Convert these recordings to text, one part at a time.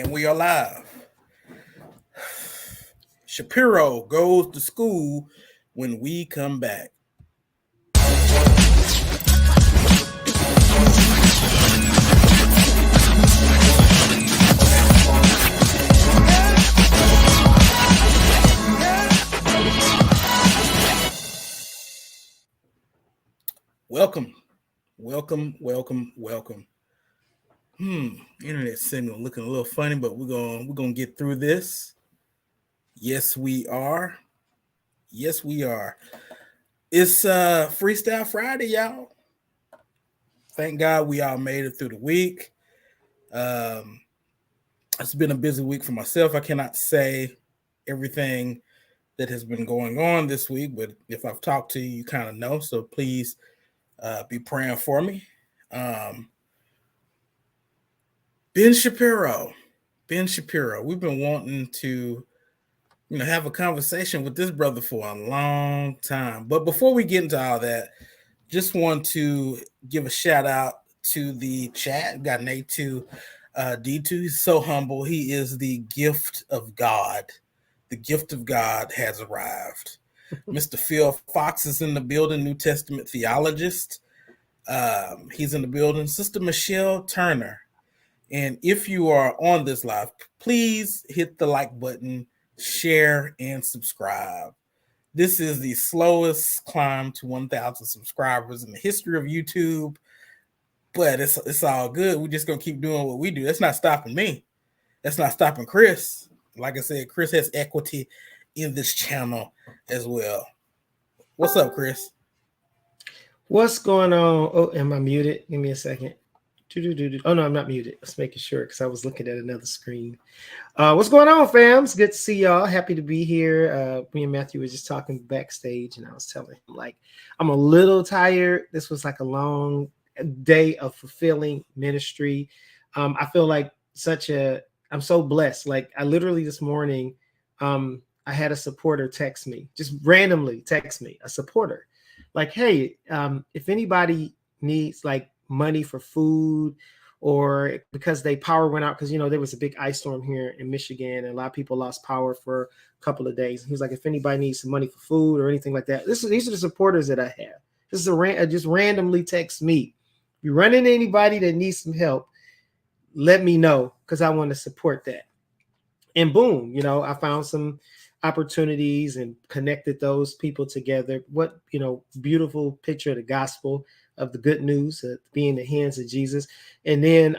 And we are live. Shapiro goes to school when we come back. Welcome. Internet signal looking a little funny, but we're gonna get through this. Yes, we are. It's Freestyle Friday, y'all. Thank God we all made it through the week. It's been a busy week for myself. I cannot say everything that has been going on this week, but if I've talked to you, you kind of know. So please be praying for me. Ben Shapiro. We've been wanting to, have a conversation with this brother for a long time. But before we get into all that, just want to give a shout out to the chat. Got an A2 D2. He's so humble. He is the gift of God. The gift of God has arrived. Mr. Phil Fox is in the building, New Testament theologist. He's in the building. Sister Michelle Turner. And if you are on this live, please hit the like button, share, and subscribe. This is the slowest climb to 1,000 subscribers in the history of YouTube, but it's all good. We're just going to keep doing what we do. That's not stopping me. That's not stopping Chris. Like I said, Chris has equity in this channel as well. What's up, Chris? What's going on? Oh, am I muted? Give me a second. Oh, no, I'm not muted. Let's make sure because I was looking at another screen. What's going on, fam? It's good to see y'all. Happy to be here. Me and Matthew were just talking backstage, and I was telling him, I'm a little tired. This was like a long day of fulfilling ministry. I feel like I'm so blessed. Like, I literally this morning, I had a supporter text me, just randomly text me, a supporter. Like, hey, if anybody needs money for food, or because they power went out, because there was a big ice storm here in Michigan and a lot of people lost power for a couple of days. He was like, if anybody needs some money for food or anything like that, these are the supporters that I have. This is just randomly text me. If you run into anybody that needs some help, let me know, because I want to support that. And boom, I found some opportunities and connected those people together. What, beautiful picture of the gospel, of the good news, being in the hands of Jesus. And then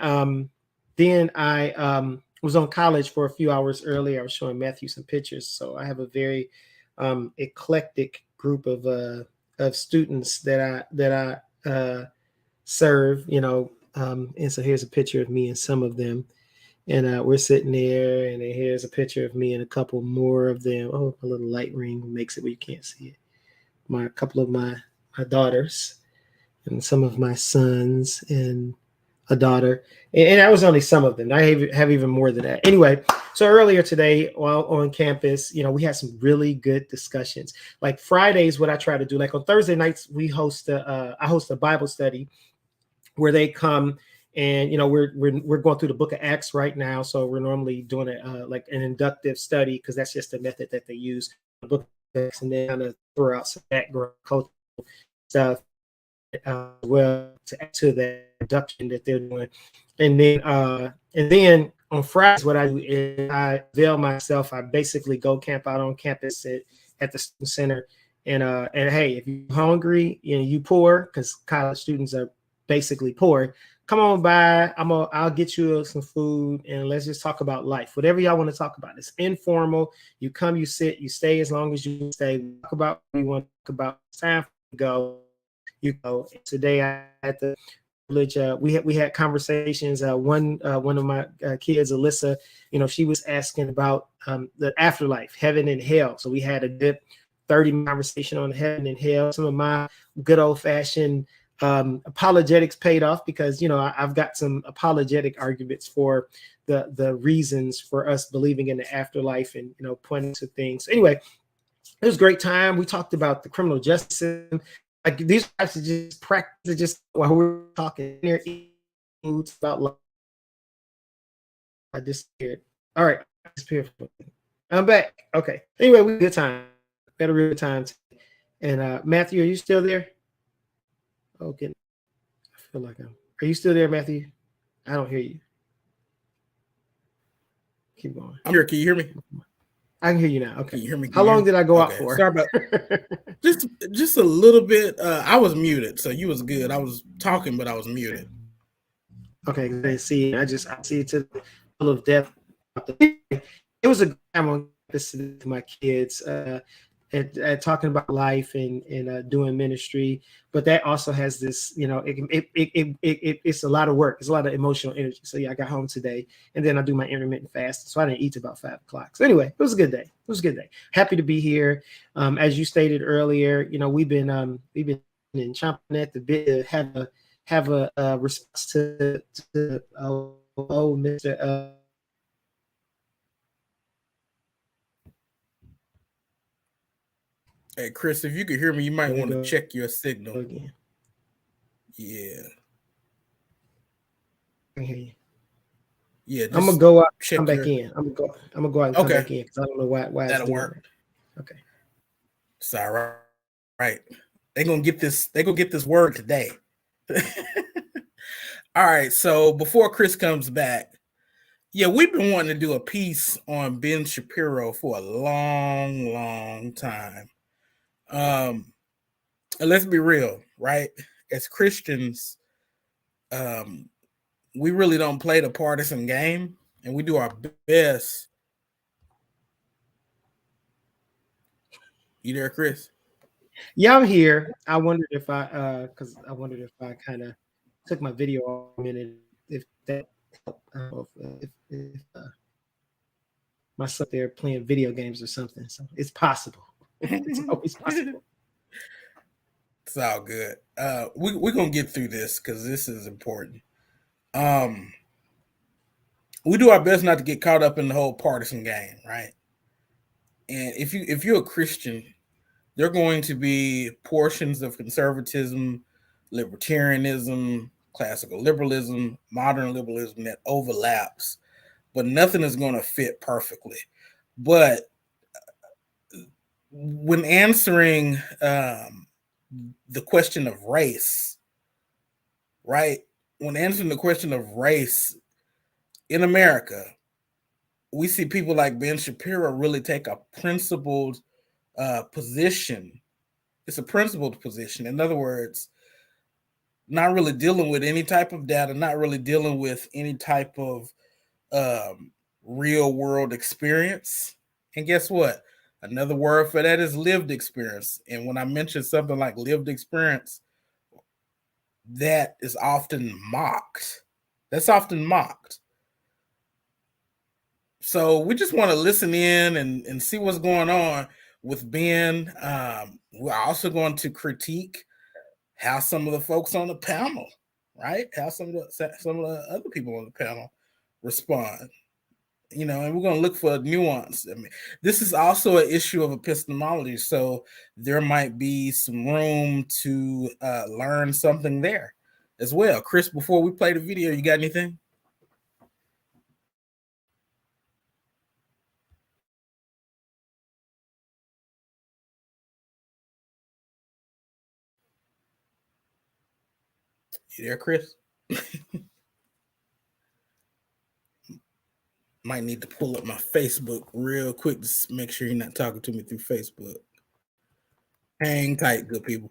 I was on college for a few hours earlier. I was showing Matthew some pictures. So I have a very eclectic group of students that I serve, and so here's a picture of me and some of them. And we're sitting there, and here's a picture of me and a couple more of them. Oh, a little light ring makes it where you can't see it. A couple of my daughters, and some of my sons, and a daughter. And that was only some of them. I have even more than that. Anyway, so earlier today, while on campus, we had some really good discussions. Like Fridays, what I try to do, like on Thursday nights, I host a Bible study where they come. And we're going through the book of Acts right now, so we're normally doing it like an inductive study, because that's just the method that they use. The book of Acts, and then kind of throw out some background cultural stuff well to the induction that they're doing. And then on Fridays, what I do is I avail myself. I basically go camp out on campus at the student center. And hey, if you're hungry and you poor, because college students are basically poor, come on by. I'll get you some food, and let's just talk about life. Whatever y'all want to talk about. It's informal. You come, you sit, you stay as long as you stay. We talk about what we want to talk about. It's time to go. You go. Today I had the privilege. We had conversations. One of my kids, Alyssa, she was asking about the afterlife, heaven and hell. So we had a good 30-minute conversation on heaven and hell. Some of my good old-fashioned apologetics paid off, because I've got some apologetic arguments for the reasons for us believing in the afterlife, and pointing to things. So anyway, it was a great time. We talked about the criminal justice system. Like, these guys are just practice, just while we're talking here, about I disappeared. All right, I disappeared. I'm back. Okay. Anyway, we had a good time. We had a real good time. And Matthew, are you still there? Okay. I feel like I'm. Are you still there, Matthew? I don't hear you. Keep going. I'm here. Can you hear me? I can hear you now. Okay. Can you hear me? How long did I go out for? Sorry about just a little bit. I was muted, so you was good. I was talking, but I was muted. Okay, I see. I see it to the level of depth. It was a good time on listening to my kids at talking about life and doing ministry, but that also has this, it's a lot of work. It's a lot of emotional energy. So yeah, I got home today, and then I do my intermittent fast, so I didn't eat till about 5 o'clock. So anyway, it was a good day. It was a good day. Happy to be here. As you stated earlier, we've been chomping at the bit to have a response to Mr. Hey, Chris, if you could hear me, you might want to check your signal. Again. Yeah. I can hear you. Yeah, I'm gonna go out, come back in. I'm gonna go out and come back in because I don't know why that'll it's doing work. That. Okay. It's all right. Right. They're gonna get this word today. All right. So before Chris comes back, yeah, we've been wanting to do a piece on Ben Shapiro for a long, long time. And let's be real, right? As Christians, we really don't play the partisan game, and we do our best. You there, Chris? Yeah, I'm here. I wondered if I kind of took my video off a minute, if that helped. I don't know if my son there playing video games or something. So it's possible. It's always possible. It's all good. We're gonna get through this because this is important. We do our best not to get caught up in the whole partisan game, right? And if you're a Christian, there are going to be portions of conservatism, libertarianism, classical liberalism, modern liberalism that overlaps, but nothing is going to fit perfectly. But when answering the question of race, right? When answering the question of race in America, we see people like Ben Shapiro really take a principled position. It's a principled position. In other words, not really dealing with any type of data, not really dealing with any type of real world experience. And guess what? Another word for that is lived experience. And when I mention something like lived experience, that is often mocked. That's often mocked. So we just want to listen in and see what's going on with Ben. We're also going to critique how some of the folks on the panel, right? How some of the other people on the panel respond. And we're going to look for nuance. I mean, this is also an issue of epistemology, so there might be some room to learn something there as well. Chris, before we play the video, you got anything? You there, Chris? Might need to pull up my Facebook real quick to make sure you're not talking to me through Facebook. Hang tight, good people.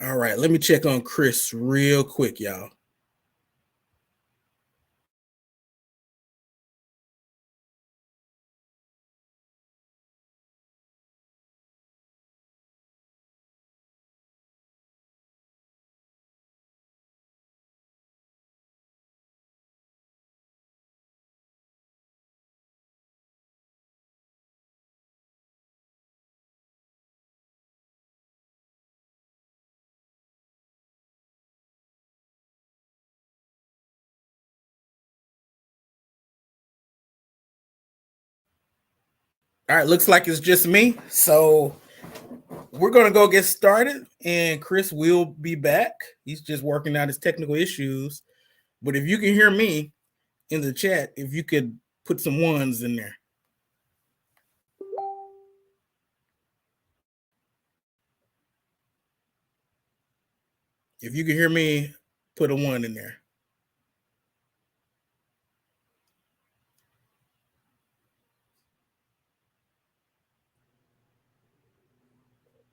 All right, let me check on Chris real quick, y'all. All right, looks like it's just me. So we're gonna go get started, and Chris will be back. He's just working out his technical issues. But if you can hear me in the chat, if you could put some ones in there. If you can hear me, put a one in there.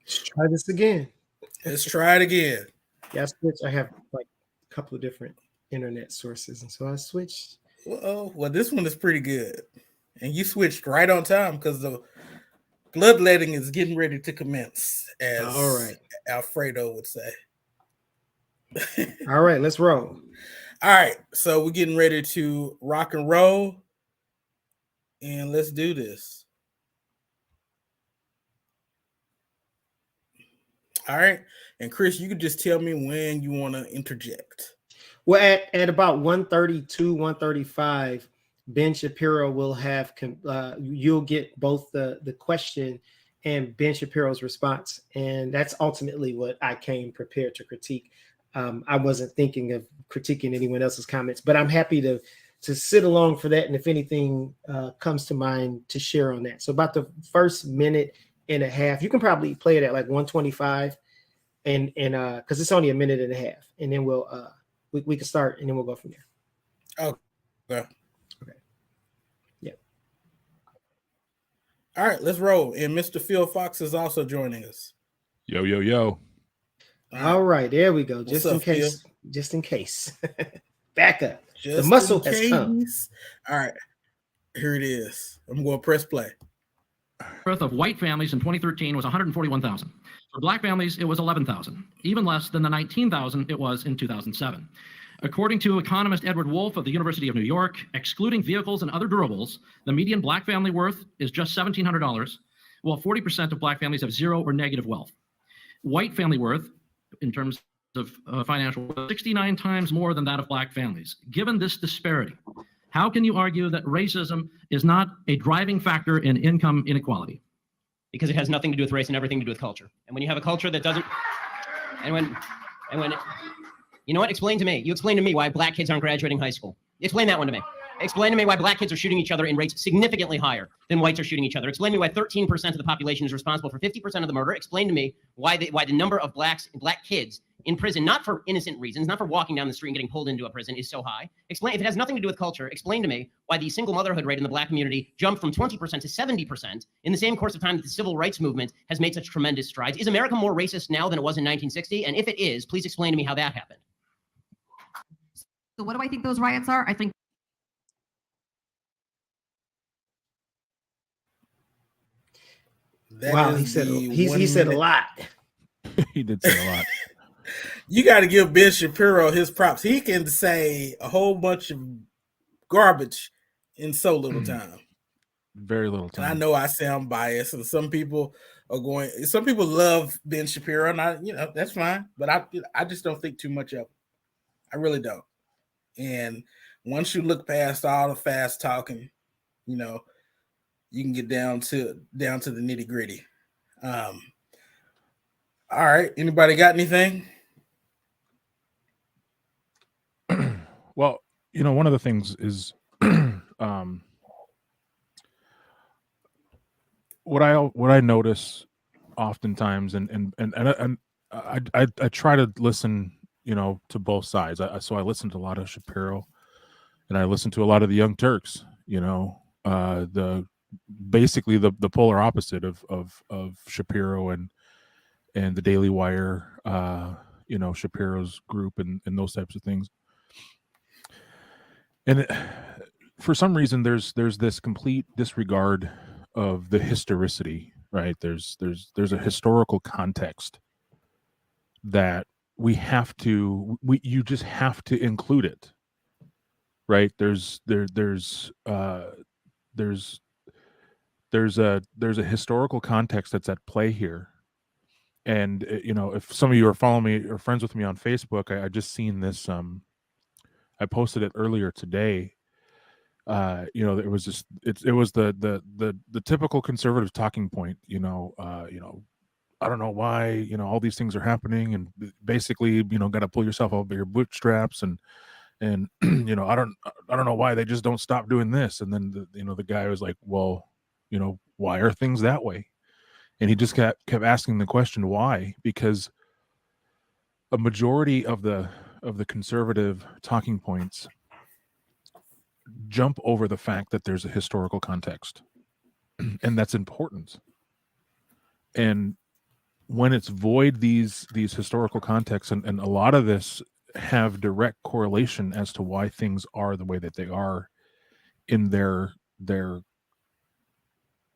Let's try this again. Let's try it again. Yeah, I switched. I have like a couple of different internet sources, and so I switched. Well, this one is pretty good. And you switched right on time because the bloodletting is getting ready to commence, as All right. Alfredo would say. All right, let's roll. All right, so we're getting ready to rock and roll, and let's do this. All right, and Chris, you could just tell me when you want to interject. Well, at about 132, 135, Ben Shapiro will have you'll get both the question and Ben Shapiro's response, and that's ultimately what I came prepared to critique. I wasn't thinking of critiquing anyone else's comments, but I'm happy to sit along for that, and if anything comes to mind, to share on that. So about the first minute and a half, you can probably play it at like 125, and because it's only a minute and a half, and then we'll we can start, and then we'll go from there. Okay. Okay. Yeah. All right, let's roll. And Mr. Phil Fox is also joining us. Yo, yo, yo. All right, there we go. Just in case. Phil? Just in case. Back up. Just the muscle has come. All right, here it is. I'm going to press play. Birth of white families in 2013 was 141,000. For black families, it was 11,000, even less than the 19,000 it was in 2007. According to economist Edward Wolf of the University of New York, excluding vehicles and other durables, the median black family worth is just $1,700, while 40% of black families have zero or negative wealth. White family worth, in terms of financial wealth, 69 times more than that of black families. Given this disparity, how can you argue that racism is not a driving factor in income inequality? Because it has nothing to do with race and everything to do with culture. And when you have a culture that doesn't, and when, you know what? Explain to me. You explain to me why black kids aren't graduating high school. Explain that one to me. Explain to me why black kids are shooting each other in rates significantly higher than whites are shooting each other. Explain to me why 13% of the population is responsible for 50% of the murder. Explain to me why the number of black kids in prison, not for innocent reasons, not for walking down the street and getting pulled into a prison, is so high. Explain, if it has nothing to do with culture, explain to me why the single motherhood rate in the black community jumped from 20% to 70% in the same course of time that the civil rights movement has made such tremendous strides. Is America more racist now than it was in 1960? And if it is, please explain to me how that happened. So what do I think those riots are? I think wow, he said a lot. He did say a lot. You got to give Ben Shapiro his props. He can say a whole bunch of garbage in so little time. Very little time. And I know I sound biased, and some people love Ben Shapiro, and that's fine. But I just don't think too much of him. I really don't. And once you look past all the fast talking, you can get down to the nitty gritty. All right. Anybody got anything? Well, one of the things is what I notice oftentimes, and I try to listen, to both sides. So I listen to a lot of Shapiro, and I listen to a lot of the Young Turks. Basically the polar opposite of Shapiro and the Daily Wire, Shapiro's group and those types of things. And for some reason, there's this complete disregard of the historicity, right? There's a historical context that you just have to include it, right? There's a historical context that's at play here. And if some of you are following me or friends with me on Facebook, I just seen this. I posted it earlier today, It was just it was the typical conservative talking point. I don't know why all these things are happening, and basically got to pull yourself up by your bootstraps, and I don't know why they just don't stop doing this. And then the guy was like, well, why are things that way? And he just kept asking the question why, because a majority of the conservative talking points jump over the fact that there's a historical context, and that's important. And when it's void these historical contexts, and a lot of this have direct correlation as to why things are the way that they are in their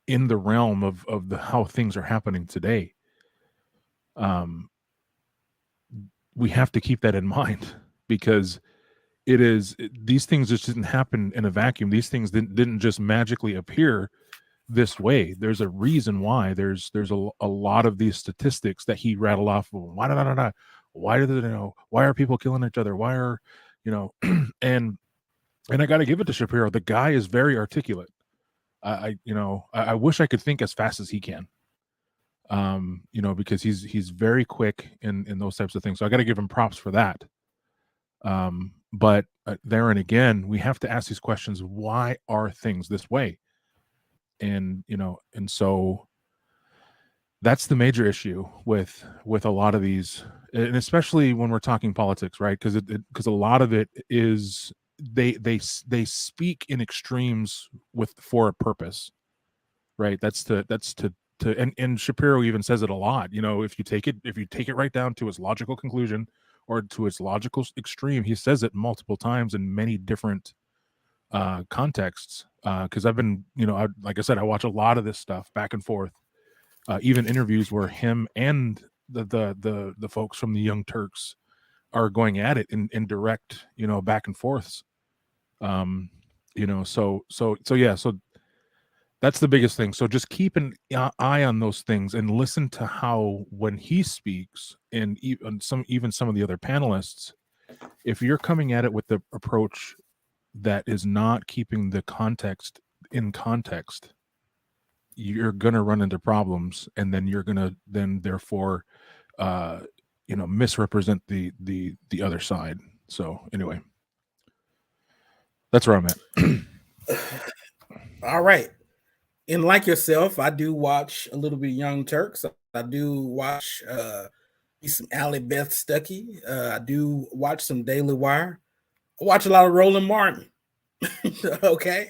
in the realm of the how things are happening today. We have to keep that in mind, because these things just didn't happen in a vacuum. These things didn't just magically appear this way. There's a reason why. There's a lot of these statistics that he rattled off. Why do they know? Why are people killing each other? Why are and I got to give it to Shapiro. The guy is very articulate. I wish I could think as fast as he can. Because he's very quick in those types of things. So I got to give him props for that. But there and again, we have to ask these questions: why are things this way? And so that's the major issue with a lot of these, and especially when we're talking politics, right? Because a lot of it is they speak in extremes for a purpose, right? That's to and Shapiro even says it a lot. If you take it right down to its logical conclusion or to its logical extreme, he says it multiple times in many different contexts. Because I've been, like I said, I watch a lot of this stuff back and forth. Even interviews where him and the folks from the Young Turks are going at it in direct, back and forths. So yeah, so that's the biggest thing. So just keep an eye on those things and listen to how, when he speaks, and even some of the other panelists, if you're coming at it with the approach that is not keeping the context in context, you're going to run into problems, and then you're going to therefore misrepresent the other side. So anyway, that's where I'm at. All right. And like yourself, I do watch a little bit of Young Turks. I do watch some Allie Beth Stuckey. I do watch some Daily Wire. I watch a lot of Roland Martin. Okay.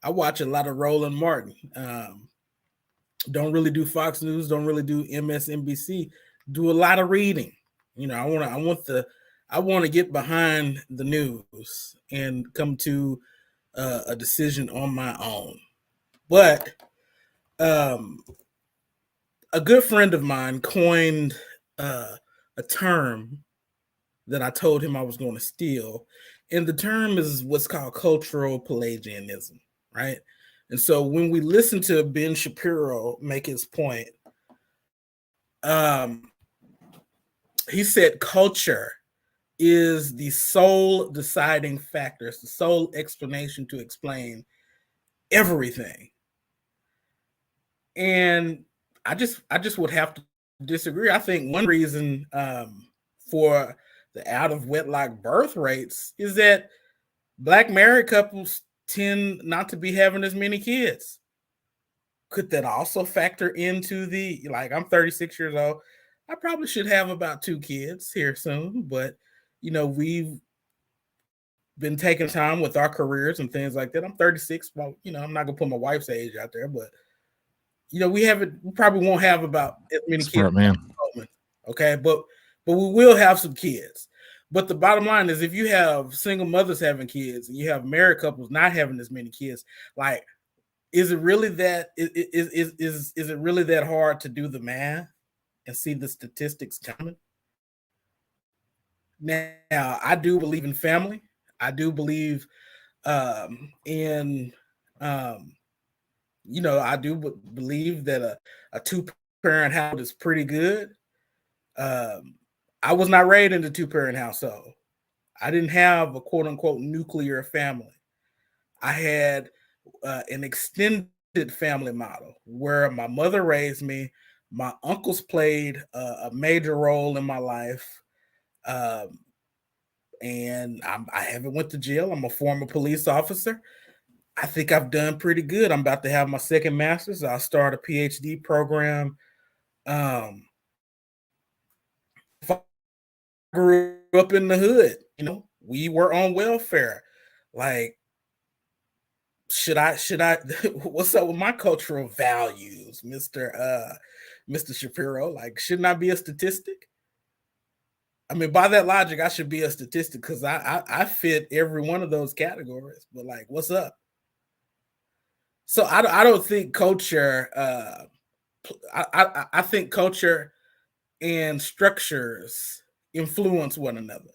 I watch a lot of Roland Martin. Don't really do Fox News. Don't really do MSNBC. Do a lot of reading. I want to get behind the news and come to a decision on my own. But a good friend of mine coined a term that I told him I was going to steal. And the term is what's called cultural Pelagianism, right? And so when we listen to Ben Shapiro make his point, he said culture is the sole deciding factor. It's the sole explanation to explain everything. And I just would have to disagree. I think one reason for the out of wedlock birth rates is that Black married couples tend not to be having as many kids. Could that also factor into I'm 36 years old. I probably should have about 2 kids here soon, but we've been taking time with our careers and things like that. I'm 36. Well, I'm not gonna put my wife's age out there, but we probably won't have about as many Smart kids. Man. Okay, but we will have some kids. But the bottom line is, if you have single mothers having kids and you have married couples not having as many kids, is it really that is it really that hard to do the math and see the statistics coming? Now, I do believe in family. I do believe in I do believe that a 2-parent household is pretty good. I was not raised in a 2-parent household. I didn't have a quote unquote nuclear family. I had an extended family model where my mother raised me. My uncles played a major role in my life. And I haven't went to jail. I'm a former police officer. I think I've done pretty good. I'm about to have my second master's. I'll start a PhD program. I grew up in the hood. We were on welfare. Like, should I what's up with my cultural values, Mr. Shapiro? Like, shouldn't I be a statistic? I mean, by that logic, I should be a statistic because I fit every one of those categories. But like, what's up? So I don't think culture. I think culture and structures influence one another.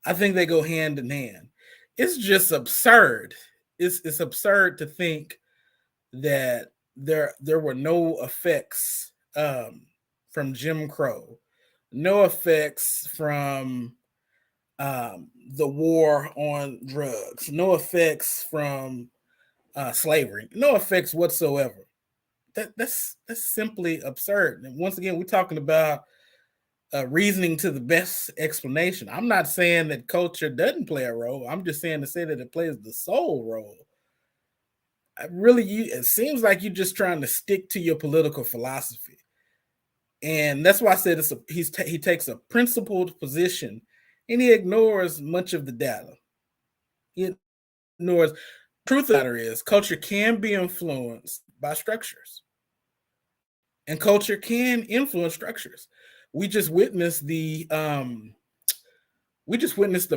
I think they go hand in hand. It's just absurd. It's absurd to think that there were no effects from Jim Crow, no effects from the war on drugs, no effects from slavery, no effects whatsoever. That's simply absurd. And once again, we're talking about reasoning to the best explanation. I'm not saying that culture doesn't play a role. I'm just saying to say that it plays the sole role. It seems like you're just trying to stick to your political philosophy, and that's why I said he takes a principled position, and he ignores much of the data. He ignores. Truth of the matter is, culture can be influenced by structures, and culture can influence structures. We just witnessed the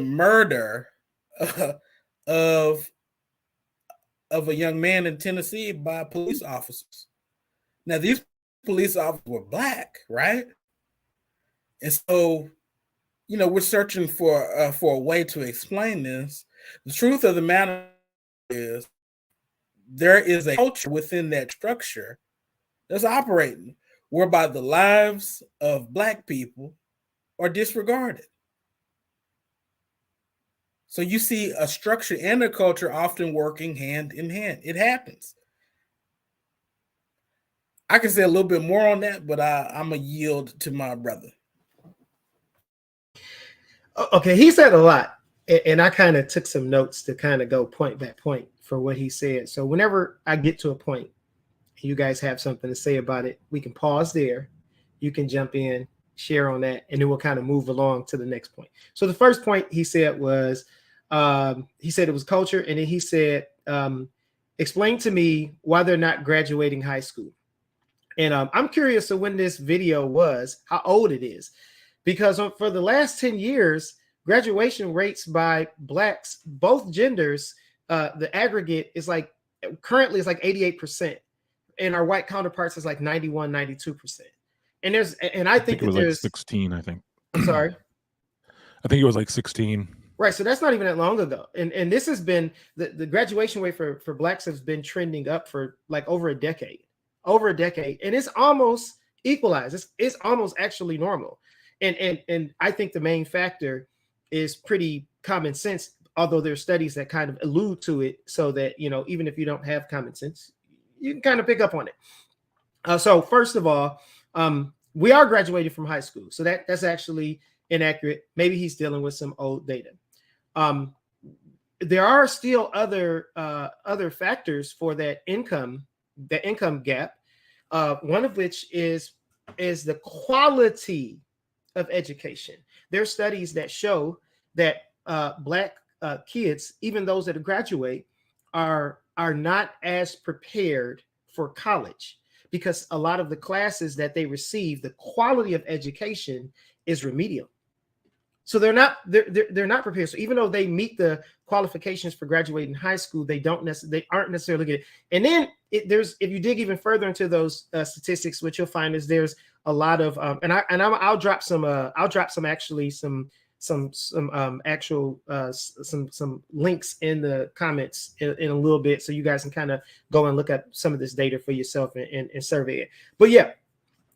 murder of a young man in Tennessee by police officers. Now, these police officers were Black, right? And so, we're searching for a way to explain this. The truth of the matter is, there is a culture within that structure that's operating whereby the lives of Black people are disregarded. So you see a structure and a culture often working hand in hand. It happens. I can say a little bit more on that, but I'm going to yield to my brother. Okay, he said a lot, and I kind of took some notes to kind of go point by point for what he said. So whenever I get to a point, you guys have something to say about it, we can pause there. You can jump in, share on that, and then we'll kind of move along to the next point. So the first point he said was, he said it was culture, and then he said, explain to me why they're not graduating high school. And I'm curious of when this video was, how old it is, because for the last 10 years, graduation rates by Blacks, both genders, the aggregate is currently it's like 88%. And our white counterparts is like 91, 92%. And I think it was there's like 16, I think. I'm sorry. I think it was like 16. Right. So that's not even that long ago. And this has been the graduation rate for Blacks has been trending up for like over a decade. And it's almost equalized. It's almost actually normal. And I think the main factor is pretty common sense, although there's studies that kind of allude to it so that, even if you don't have common sense, you can kind of pick up on it. So first of all, we are graduating from high school. So that's actually inaccurate. Maybe he's dealing with some old data. There are still other factors for that income gap. One of which is the quality of education. There are studies that show that Black kids, even those that graduate, are not as prepared for college because a lot of the classes that they receive, the quality of education is remedial. So they're not prepared. So even though they meet the qualifications for graduating high school, they aren't necessarily good. And then if you dig even further into those statistics, what you'll find is there's a lot of I'll drop some links in the comments in a little bit, so you guys can kind of go and look at some of this data for yourself and survey it. But yeah,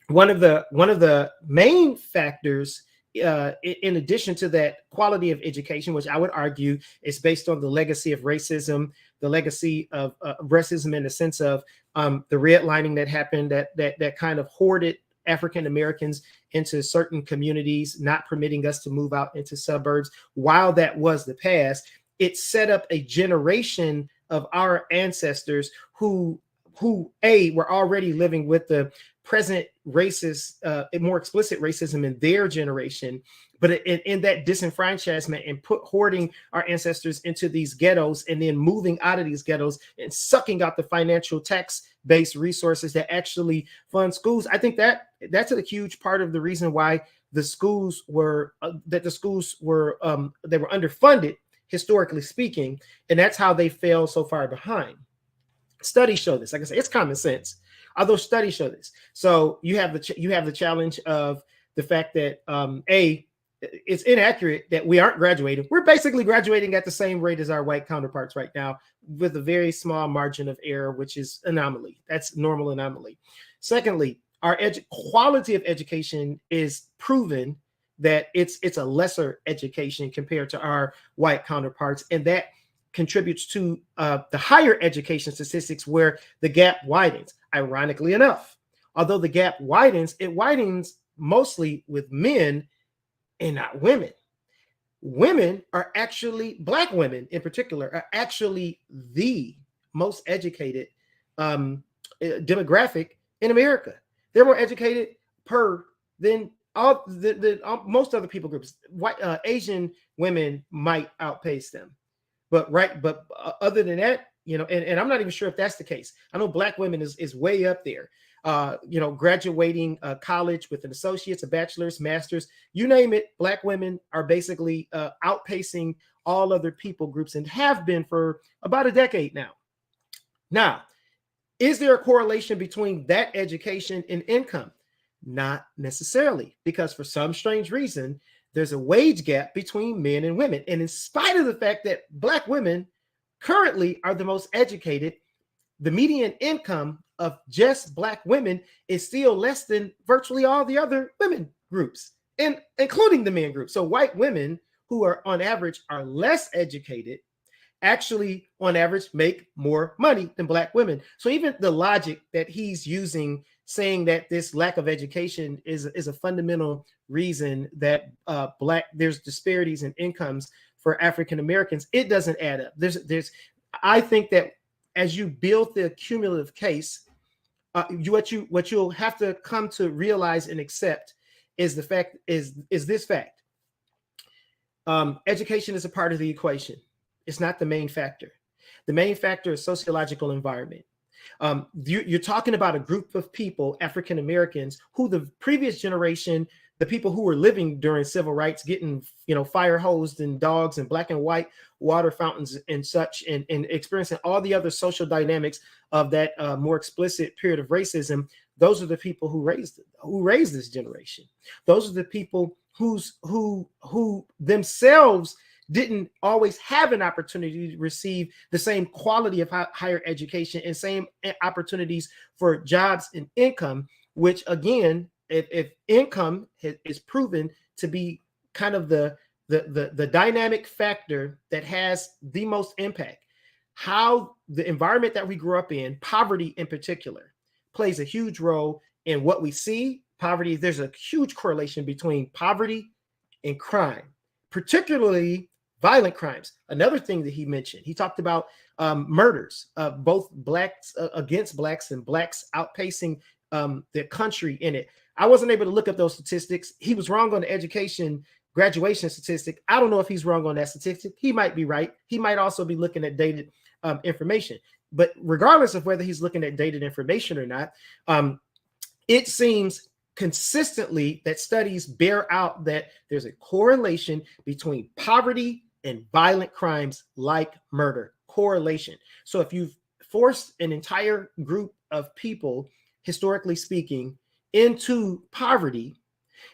one of the main factors in addition to that quality of education, which I would argue is based on the legacy of racism, the legacy of racism in the sense of the redlining that happened, that kind of hoarded African Americans into certain communities, not permitting us to move out into suburbs. While that was the past, it set up a generation of our ancestors who were already living with the present racist, more explicit racism in their generation, but in that disenfranchisement and hoarding our ancestors into these ghettos and then moving out of these ghettos and sucking out the financial tax-based resources that actually fund schools. I think that's a huge part of the reason why the schools were they were underfunded, historically speaking, and that's how they fell so far behind. Studies show this. Like I say, it's common sense, although studies show this. So you have the challenge of the fact that it's inaccurate that we aren't graduating. We're basically graduating at the same rate as our white counterparts right now, with a very small margin of error, which is anomaly. That's normal anomaly. Secondly, our quality of education is proven that it's a lesser education compared to our white counterparts, and that contributes to the higher education statistics where the gap widens. Ironically enough, although the gap widens, it widens mostly with men and not women. Women are actually, Black women in particular, are actually the most educated demographic in America. They're more educated than most other people groups. White Asian women might outpace them. But other than that, and I'm not even sure if that's the case. I know Black women is way up there. Graduating college with an associate's, a bachelor's, master's, you name it. Black women are basically outpacing all other people groups and have been for about a decade now. Now, is there a correlation between that education and income? Not necessarily, because for some strange reason, there's a wage gap between men and women. And in spite of the fact that Black women currently are the most educated, the median income of just Black women is still less than virtually all the other women groups, and including the men group. So white women who are on average are less educated actually on average make more money than Black women. So even the logic that he's using, saying that this lack of education is a fundamental reason that there's disparities in incomes for African Americans, it doesn't add up. I think that as you build the cumulative case, what you'll have to come to realize and accept is this fact. Education is a part of the equation. It's not the main factor. The main factor is sociological environment. You're talking about a group of people, African Americans, who the previous generation, the people who were living during civil rights, getting fire hosed and dogs and black and white water fountains and such, and experiencing all the other social dynamics of that more explicit period of racism. Those are the people who raised this generation. Those are the people who themselves didn't always have an opportunity to receive the same quality of higher education and same opportunities for jobs and income, which again, if income is proven to be kind of the dynamic factor that has the most impact, how the environment that we grew up in, poverty in particular, plays a huge role in what we see. Poverty, there's a huge correlation between poverty and crime, particularly violent crimes. Another thing that he mentioned, he talked about murders, both blacks against blacks and blacks outpacing the country in it. I wasn't able to look up those statistics. He was wrong on the education graduation statistic. I don't know if he's wrong on that statistic. He might be right. He might also be looking at dated information. But regardless of whether he's looking at dated information or not, it seems consistently that studies bear out that there's a correlation between poverty and violent crimes like murder. Correlation. So if you've forced an entire group of people, historically speaking, into poverty,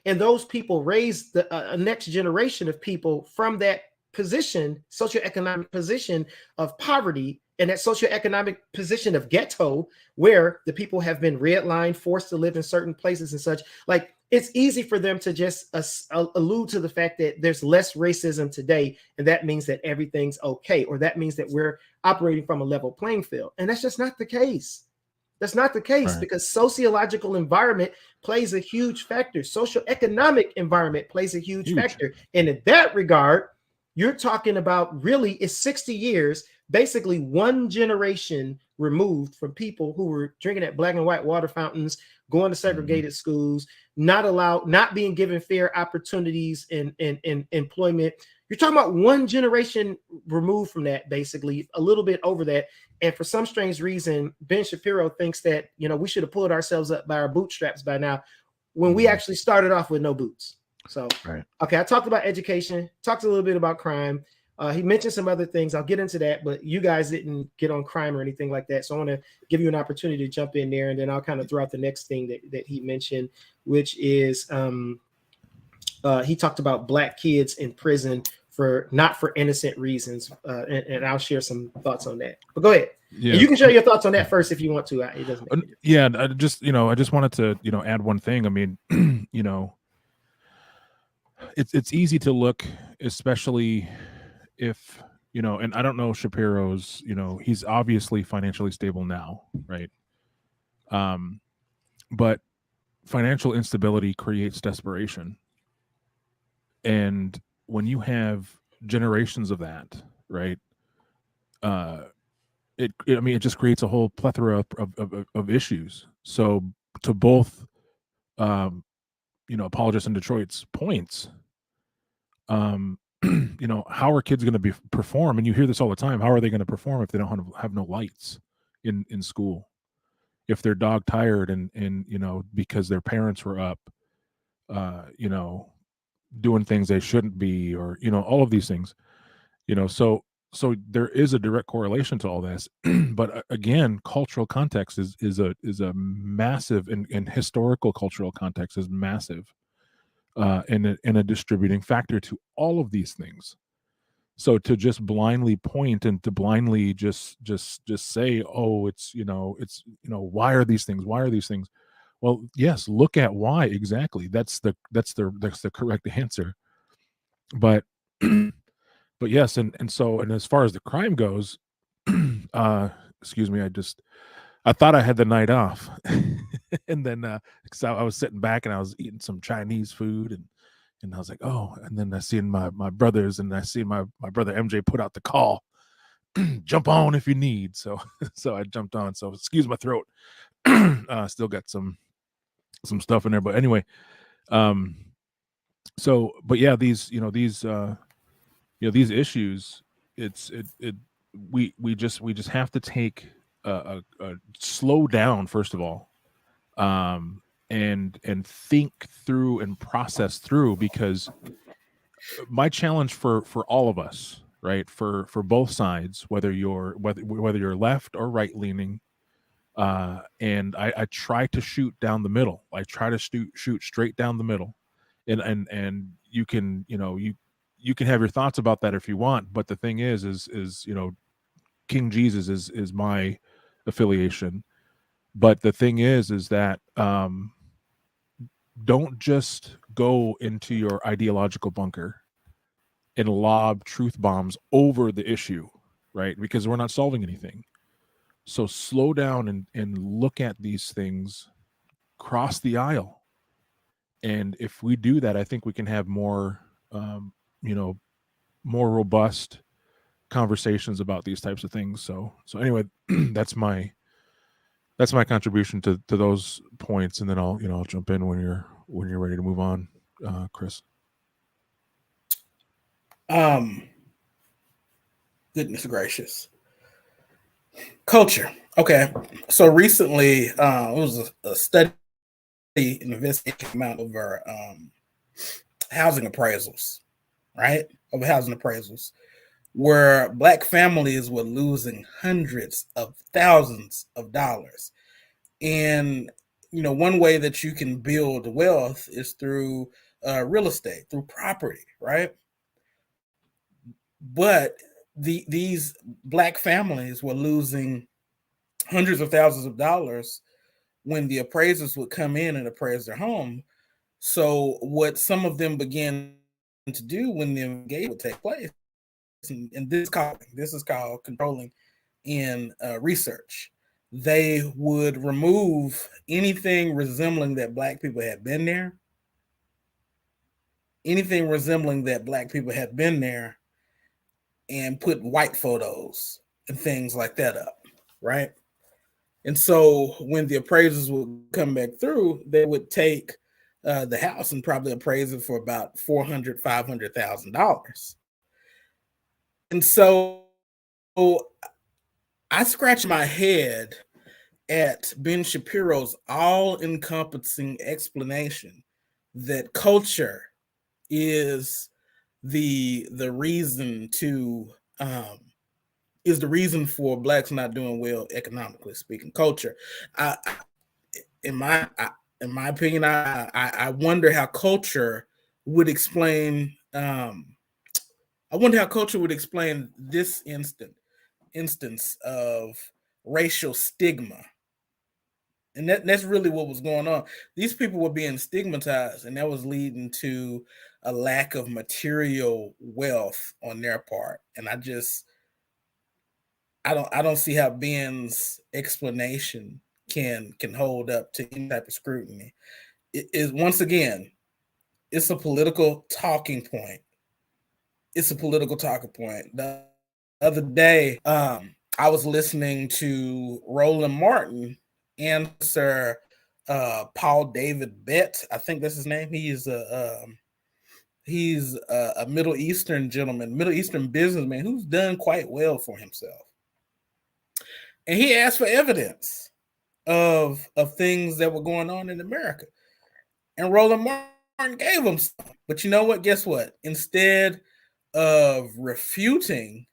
and those people raise a next generation of people from that position, socioeconomic position of poverty, in that socioeconomic position of ghetto, where the people have been redlined, forced to live in certain places and such, like it's easy for them to just allude to the fact that there's less racism today, and that means that everything's okay, or that means that we're operating from a level playing field. And that's just not the case. That's not the case, Right. because sociological environment plays a huge factor. Socioeconomic environment plays a huge factor. And in that regard, you're talking about really is 60 years, basically one generation removed from people who were drinking at black and white water fountains, going to segregated schools, not being given fair opportunities in employment. You're talking about one generation removed from that, basically a little bit over that. And for some strange reason, Ben Shapiro thinks that, we should have pulled ourselves up by our bootstraps by now, when we actually started off with no boots. So, Right. Okay, I talked about education, talked a little bit about crime. He mentioned some other things. I'll get into that, but you guys didn't get on crime or anything like that. So I want to give you an opportunity to jump in there, and then I'll kind of throw out the next thing that he mentioned, which is he talked about black kids in prison not for innocent reasons. And I'll share some thoughts on that. But go ahead. Yeah. And you can share your thoughts on that first if you want to. It doesn't make Yeah, I just wanted to, add one thing. I mean, it's easy to look, especially if, and I don't know Shapiro's, he's obviously financially stable now, right? But financial instability creates desperation. And when you have generations of that, right? It just creates a whole plethora of issues. So to both, apologists in Detroit's points, how are kids going to perform? And you hear this all the time. How are they going to perform if they don't have no lights in school? If they're dog tired and because their parents were up, doing things they shouldn't be, or all of these things, so there is a direct correlation to all this. But again, cultural context is a massive, and historical cultural context is massive, and a distributing factor to all of these things. So to just blindly point and to blindly just say, oh, it's why are these things? Well, yes, look at why exactly. That's the correct answer. But but yes, and as far as the crime goes, excuse me, I thought I had the night off, and then because I was sitting back and I was eating some Chinese food, and I was like, oh, and then I seen my brothers, and I seen my brother MJ put out the call, jump on if you need. So I jumped on. So excuse my throat. Still got some stuff in there, but anyway, so but yeah, these these issues, we just have to take a slow down, first of all, and think through and process through, because my challenge for all of us, right, for both sides, whether you're left or right leaning, and I try to shoot down the middle. I try to shoot straight down the middle, and you can you can have your thoughts about that if you want, but the thing is King Jesus is my affiliation. But the thing is that don't just go into your ideological bunker and lob truth bombs over the issue, right? Because we're not solving anything. So slow down and look at these things, cross the aisle. And if we do that, I think we can have more, more robust conversations about these types of things. So anyway, that's my contribution to those points, and then I'll jump in when you're ready to move on, Chris. Goodness gracious. Culture. Okay. So recently, it was a study, an investigation amount over housing appraisals, right? Over housing appraisals, where Black families were losing hundreds of thousands of dollars. And, one way that you can build wealth is through real estate, through property, right? But these black families were losing hundreds of thousands of dollars when the appraisers would come in and appraise their home. So what some of them began to do when the engagement would take place, and this is called controlling in research. They would remove anything resembling that black people had been there, and put white photos and things like that up, right? And so when the appraisers would come back through, they would take the house and probably appraise it for about $400,000, $500,000. And so I scratch my head at Ben Shapiro's all-encompassing explanation that culture is the reason for blacks not doing well economically speaking. Culture, in my opinion, I wonder how culture would explain. I wonder how culture would explain this instance of racial stigma. And that's really what was going on. These people were being stigmatized, and that was leading to a lack of material wealth on their part. And I don't see how Ben's explanation can hold up to any type of scrutiny. It is, once again, it's a political talking point. The other day, I was listening to Roland Martin answer Paul David Bett. I think that's his name. He's a Middle Eastern gentleman, Middle Eastern businessman who's done quite well for himself. And he asked for evidence of things that were going on in America. And Roland Martin gave him some. But you know what? Guess what? Instead of refuting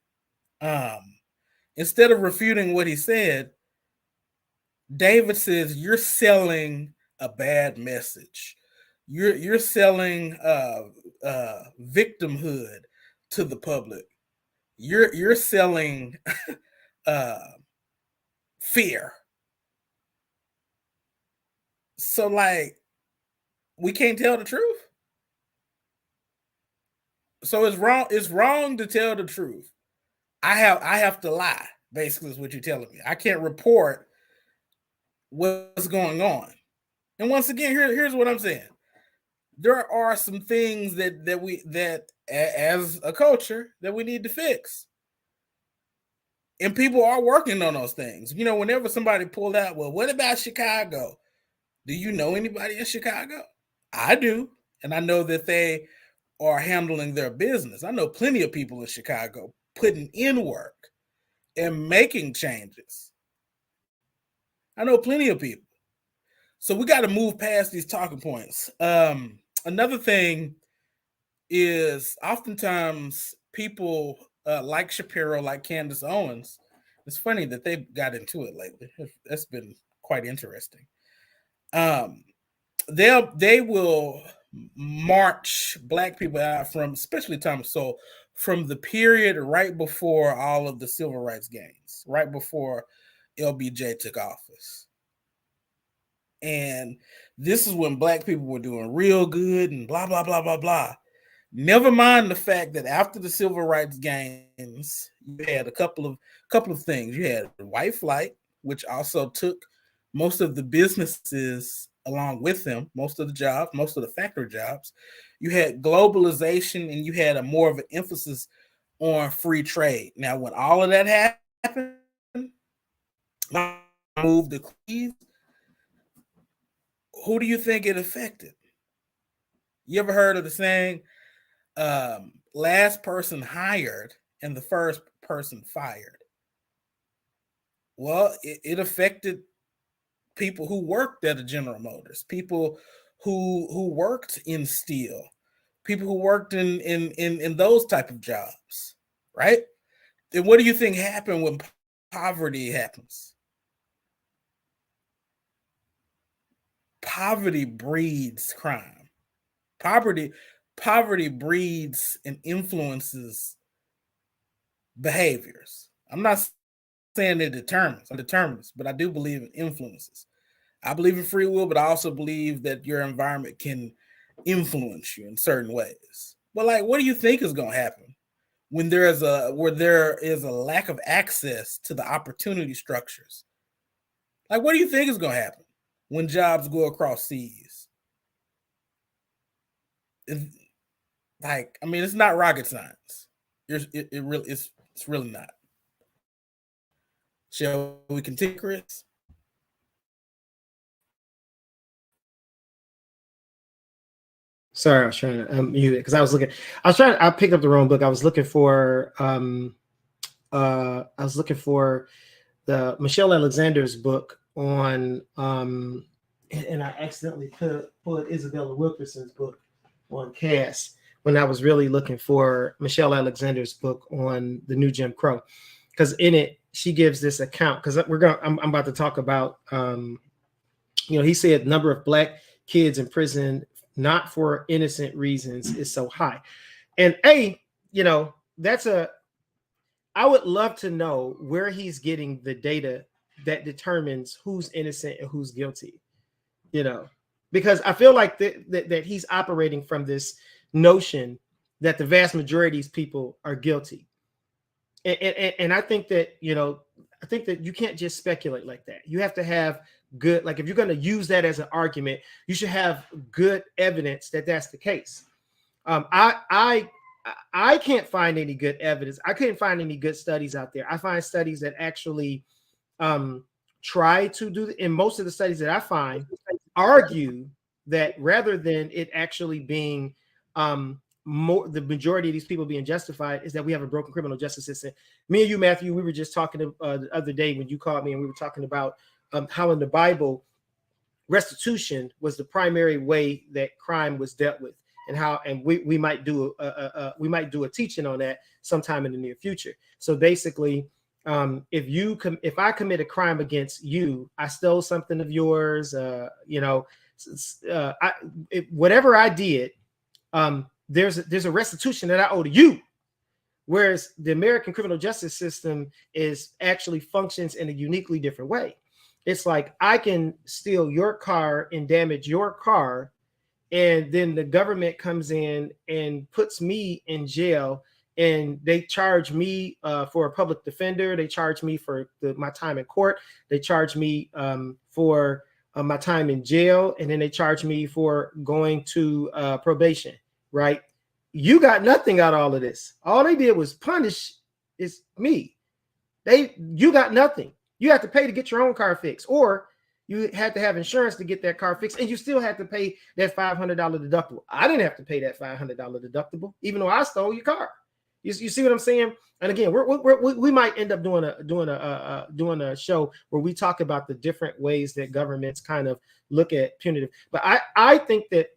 what he said, David says, you're selling a bad message. You're selling victimhood to the public. You're selling fear. So, like, we can't tell the truth. So it's wrong to tell the truth. I have to lie, basically, is what you're telling me. I can't report what's going on. And once again, here's what I'm saying. There are some things that as a culture that we need to fix. And people are working on those things. You know, whenever somebody pulled out, well, what about Chicago? Do you know anybody in Chicago? I do. And I know that they are handling their business. I know plenty of people in Chicago putting in work and making changes. I know plenty of people. So we got to move past these talking points. Another thing is oftentimes people like Shapiro, like Candace Owens. It's funny that they got into it lately. That's been quite interesting. They will march black people out from, especially Thomas Sowell, from the period right before all of the civil rights gains, right before LBJ took office. And this is when black people were doing real good and blah, blah, blah, blah, blah. Never mind the fact that after the civil rights gains, you had a couple of things. You had white flight, which also took most of the businesses along with them, most of the jobs, most of the factory jobs. You had globalization, and you had a more of an emphasis on free trade. Now, when all of that happened, moved to Cleveland, who do you think it affected? You ever heard of the saying, last person hired and the first person fired? Well, it affected people who worked at a General Motors, people who worked in steel, people who worked in those type of jobs, right? And what do you think happened when poverty happens? Poverty breeds crime. Poverty breeds and influences behaviors. I'm not saying they're determinants, but I do believe in influences. I believe in free will, but I also believe that your environment can influence you in certain ways. But like, what do you think is going to happen when there is a lack of access to the opportunity structures? Like, what do you think is going to happen when jobs go across seas? It's not rocket science. It's really not. Shall we continue, Chris? Sorry, I was trying to mute it because I picked up the wrong book. I was looking for the Michelle Alexander's book on and I accidentally pulled Isabella Wilkerson's book on caste when I was really looking for Michelle Alexander's book on the new Jim Crow, because in it she gives this account, because I'm about to talk about he said number of Black kids in prison not for innocent reasons is so high. And I would love to know where he's getting the data that determines who's innocent and who's guilty, because I feel like that he's operating from this notion that the vast majority of these people are guilty. And I think that, you can't just speculate like that. You have to have good, like, if you're going to use that as an argument, you should have good evidence that that's the case. I can't find any good evidence. I couldn't find any good studies out there. I find studies that actually try to do, and most of the studies that I find argue that rather than it actually being the majority of these people being justified, is that we have a broken criminal justice system. Me and you, Matthew, we were just talking the other day when you called me, and we were talking about how in the Bible restitution was the primary way that crime was dealt with, and we might do a teaching on that sometime in the near future. So basically, if I commit a crime against you, I stole something of yours, whatever I did, there's a restitution that I owe to you. Whereas the American criminal justice system actually functions in a uniquely different way. It's like, I can steal your car and damage your car, and then the government comes in and puts me in jail, and they charge me for a public defender. They charge me for my time in court. They charge me for my time in jail, and then they charge me for going to probation, right? You got nothing out of all of this. All they did was punish me. You got nothing. You have to pay to get your own car fixed, or you had to have insurance to get that car fixed, and you still had to pay that $500 deductible. I didn't have to pay that $500 deductible, even though I stole your car. You see what I'm saying? And again, we might end up doing a show where we talk about the different ways that governments kind of look at punitive. But I think that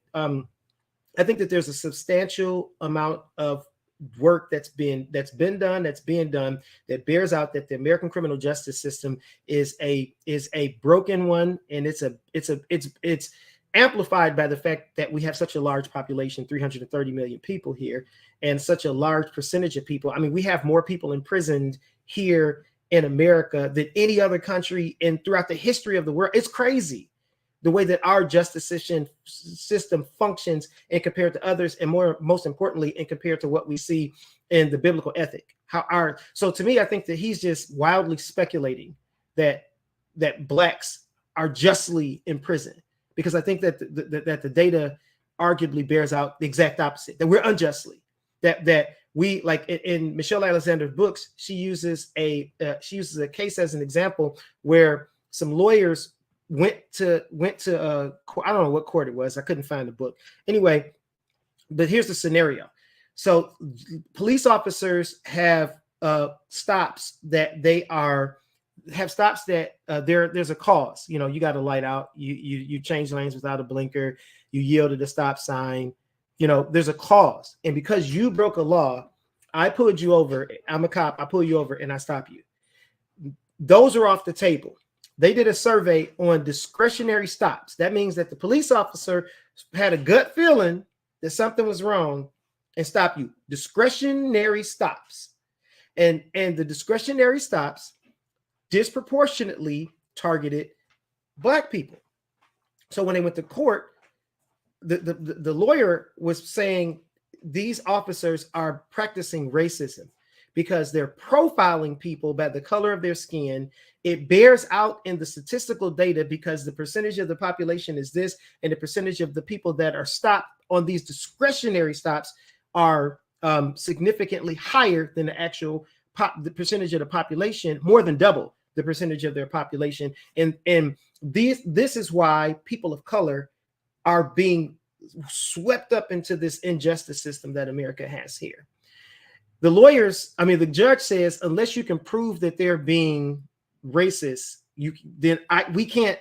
there's a substantial amount of work that's being done that bears out that the American criminal justice system is a broken one, and it's amplified by the fact that we have such a large population, 330 million people here, and such a large percentage of people. I mean, we have more people imprisoned here in America than any other country and throughout the history of the world. It's crazy the way that our justice system functions and compared to others, and most importantly, and compared to what we see in the biblical ethic. So to me, I think that he's just wildly speculating that Blacks are justly in prison, because I think that the data arguably bears out the exact opposite, that we're unjustly, that we, like in Michelle Alexander's books, she uses a case as an example where some lawyers went to I don't know what court it was. I couldn't find the book. Anyway, but here's the scenario. So police officers have stops that there's a cause. You got a light out, you change lanes without a blinker, you yield at a stop sign, there's a cause. And because you broke a law, I pulled you over. I'm a cop. I pull you over and I stop you. Those are off the table. They did a survey on discretionary stops. That means that the police officer had a gut feeling that something was wrong and stopped you. Discretionary stops. and the discretionary stops disproportionately targeted Black people. So when they went to court, the lawyer was saying these officers are practicing racism because they're profiling people by the color of their skin. It bears out in the statistical data because the percentage of the population is this, and the percentage of the people that are stopped on these discretionary stops are significantly higher than the actual the percentage of the population, more than double the percentage of their population. And this is why people of color are being swept up into this injustice system that America has here. The judge says, unless you can prove that they're being racist, we can't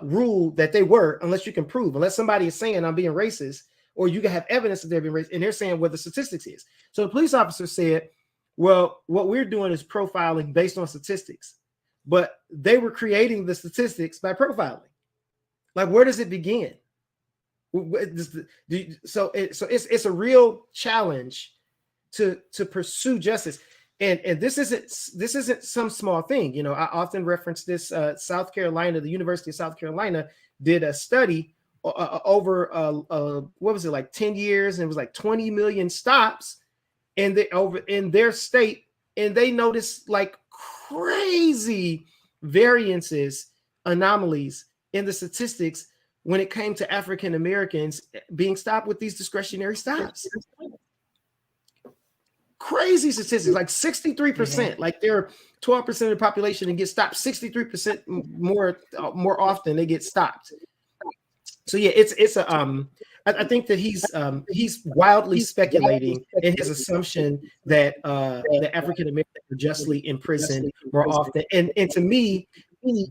rule that they were, unless you can prove, unless somebody is saying I'm being racist, or you can have evidence that they're being racist, and they're saying what the statistics is. So the police officer said, well, what we're doing is profiling based on statistics, but they were creating the statistics by profiling. Like, where does it begin? So it's a real challenge to pursue justice, and this isn't some small thing. You know, I often reference this. South Carolina, the University of South Carolina did a study over what was it, like 10 years, and it was like 20 million stops in their state, and they noticed like crazy variances, anomalies in the statistics when it came to African Americans being stopped with these discretionary stops. Crazy statistics, like 63%, like they're 12% of the population and get stopped 63% more often they get stopped. So yeah, it's a I think that he's wildly speculating in his assumption that the African Americans are justly imprisoned more often, and to me,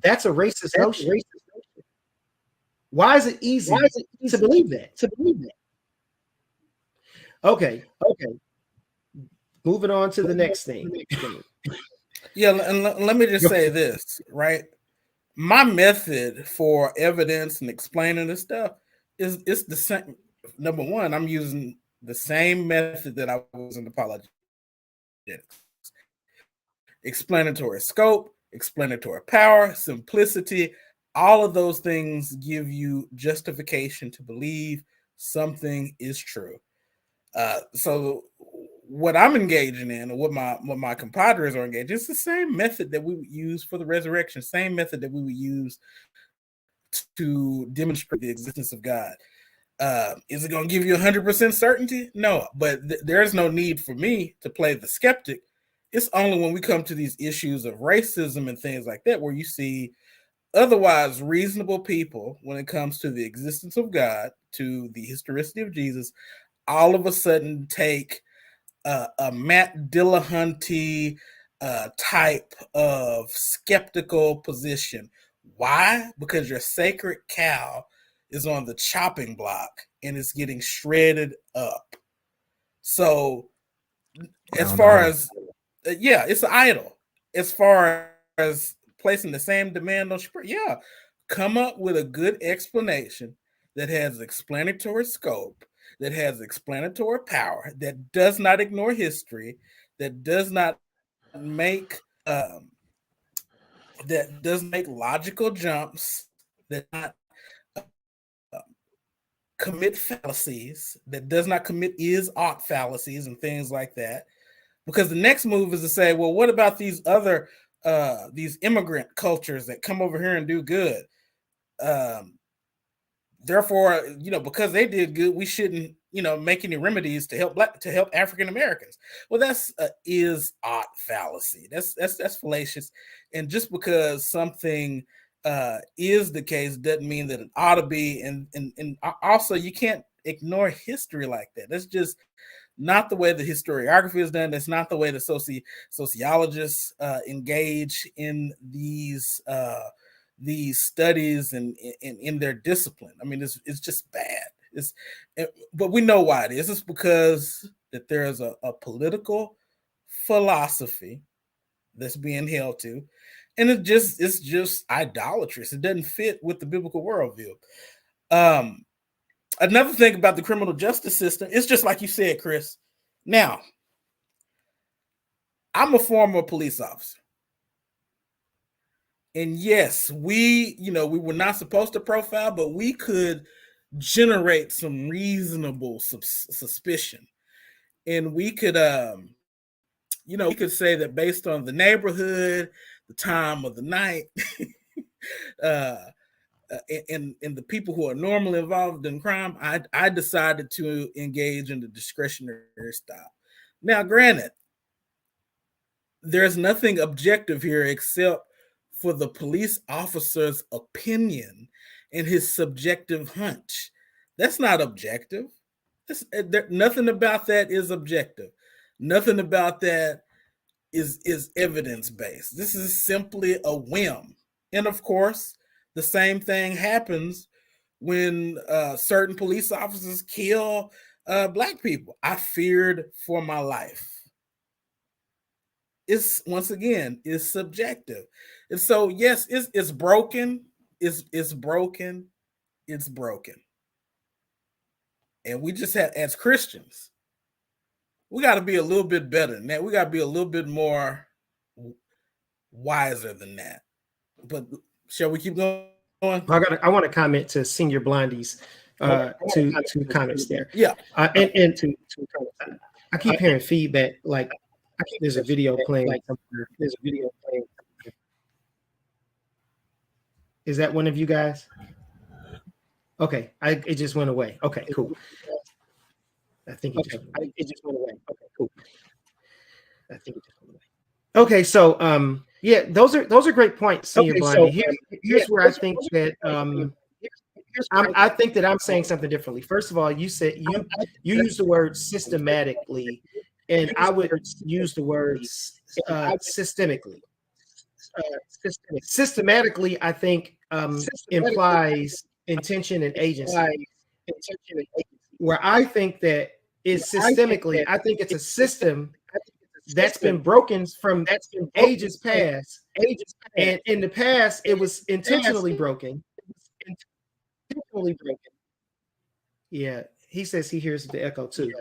that's a racist notion. Why is it easy to believe that? Okay. Moving on to the next thing. Yeah, and let me just say this, right? My method for evidence and explaining this stuff is the same. Number one, I'm using the same method that I was in apologetics. Explanatory scope, explanatory power, simplicity, all of those things give you justification to believe something is true. So what I'm engaging in, or what my compadres are engaged in, it's the same method that we would use for the resurrection, same method that we would use to demonstrate the existence of God. Is it going to give you 100% certainty? No, but there's no need for me to play the skeptic. It's only when we come to these issues of racism and things like that where you see otherwise reasonable people, when it comes to the existence of God, to the historicity of Jesus, all of a sudden take a Matt Dillahunty type of skeptical position. Why? Because your sacred cow is on the chopping block and it's getting shredded up. So as far as it's an idol. As far as placing the same demand on Shapiro, come up with a good explanation that has explanatory scope, that has explanatory power, that does not ignore history, that does not make logical jumps, that not commit fallacies, that does not commit is-ought fallacies and things like that. Because the next move is to say, well, what about these other these immigrant cultures that come over here and do good? Therefore, because they did good, we shouldn't, make any remedies to help African Americans. Well, that's is-ought fallacy. That's fallacious. And just because something is the case doesn't mean that it ought to be. And also, you can't ignore history like that. That's just not the way the historiography is done. That's not the way the sociologists engage in these studies and in their discipline. I mean, it's just bad. But we know why it is. It's because that there's a political philosophy that's being held to, and it's just idolatrous. It doesn't fit with the biblical worldview. Another thing about the criminal justice system, it's just like you said, Chris. Now, I'm a former police officer. And yes, we were not supposed to profile, but we could generate some reasonable suspicion. And we could, we could say that based on the neighborhood, the time of the night, and the people who are normally involved in crime, I decided to engage in the discretionary stop. Now, granted, there's nothing objective here except for the police officer's opinion and his subjective hunch. That's not objective. Nothing about that is objective. Nothing about that is evidence-based. This is simply a whim. And of course, the same thing happens when certain police officers kill Black people. I feared for my life. It's once again is subjective, and so yes, it's broken. It's broken. It's broken. And we just have, as Christians, we got to be a little bit better than that. We got to be a little bit more wiser than that. But shall we keep going? I want to comment to Senior Blondie's two comments there. Yeah, and to I keep hearing feedback like there's a video playing. There's a video playing. Is that one of you guys? Okay, it just went away. Okay, cool. I think it just went away. Okay, cool. I think it just went away. Okay, so yeah, those are great points, Senior Blondie. Here's where I think that I think that I'm saying something differently. First of all, you said you used the word systematically, and I would use the word systemically. Systematically, I think implies intention and agency. Where I think that is systemically, I think it's a system that's been broken from ages past. And in the past, it was intentionally broken. Yeah, he says he hears the echo too.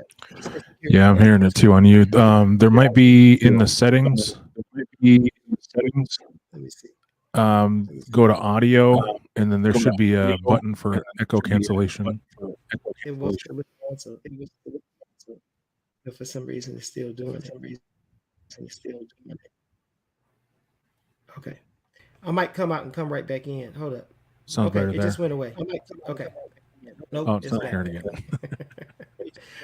Yeah, I'm hearing it too on you. There might be in the settings. Let me see. Go to audio, and then there should be a button for echo cancellation. It was also. But for some reason, it's still doing it. Okay, I might come out and come right back in. Hold up. Sounds Okay, better it there. just went away. Okay. Nope. Oh, it's not back. here again.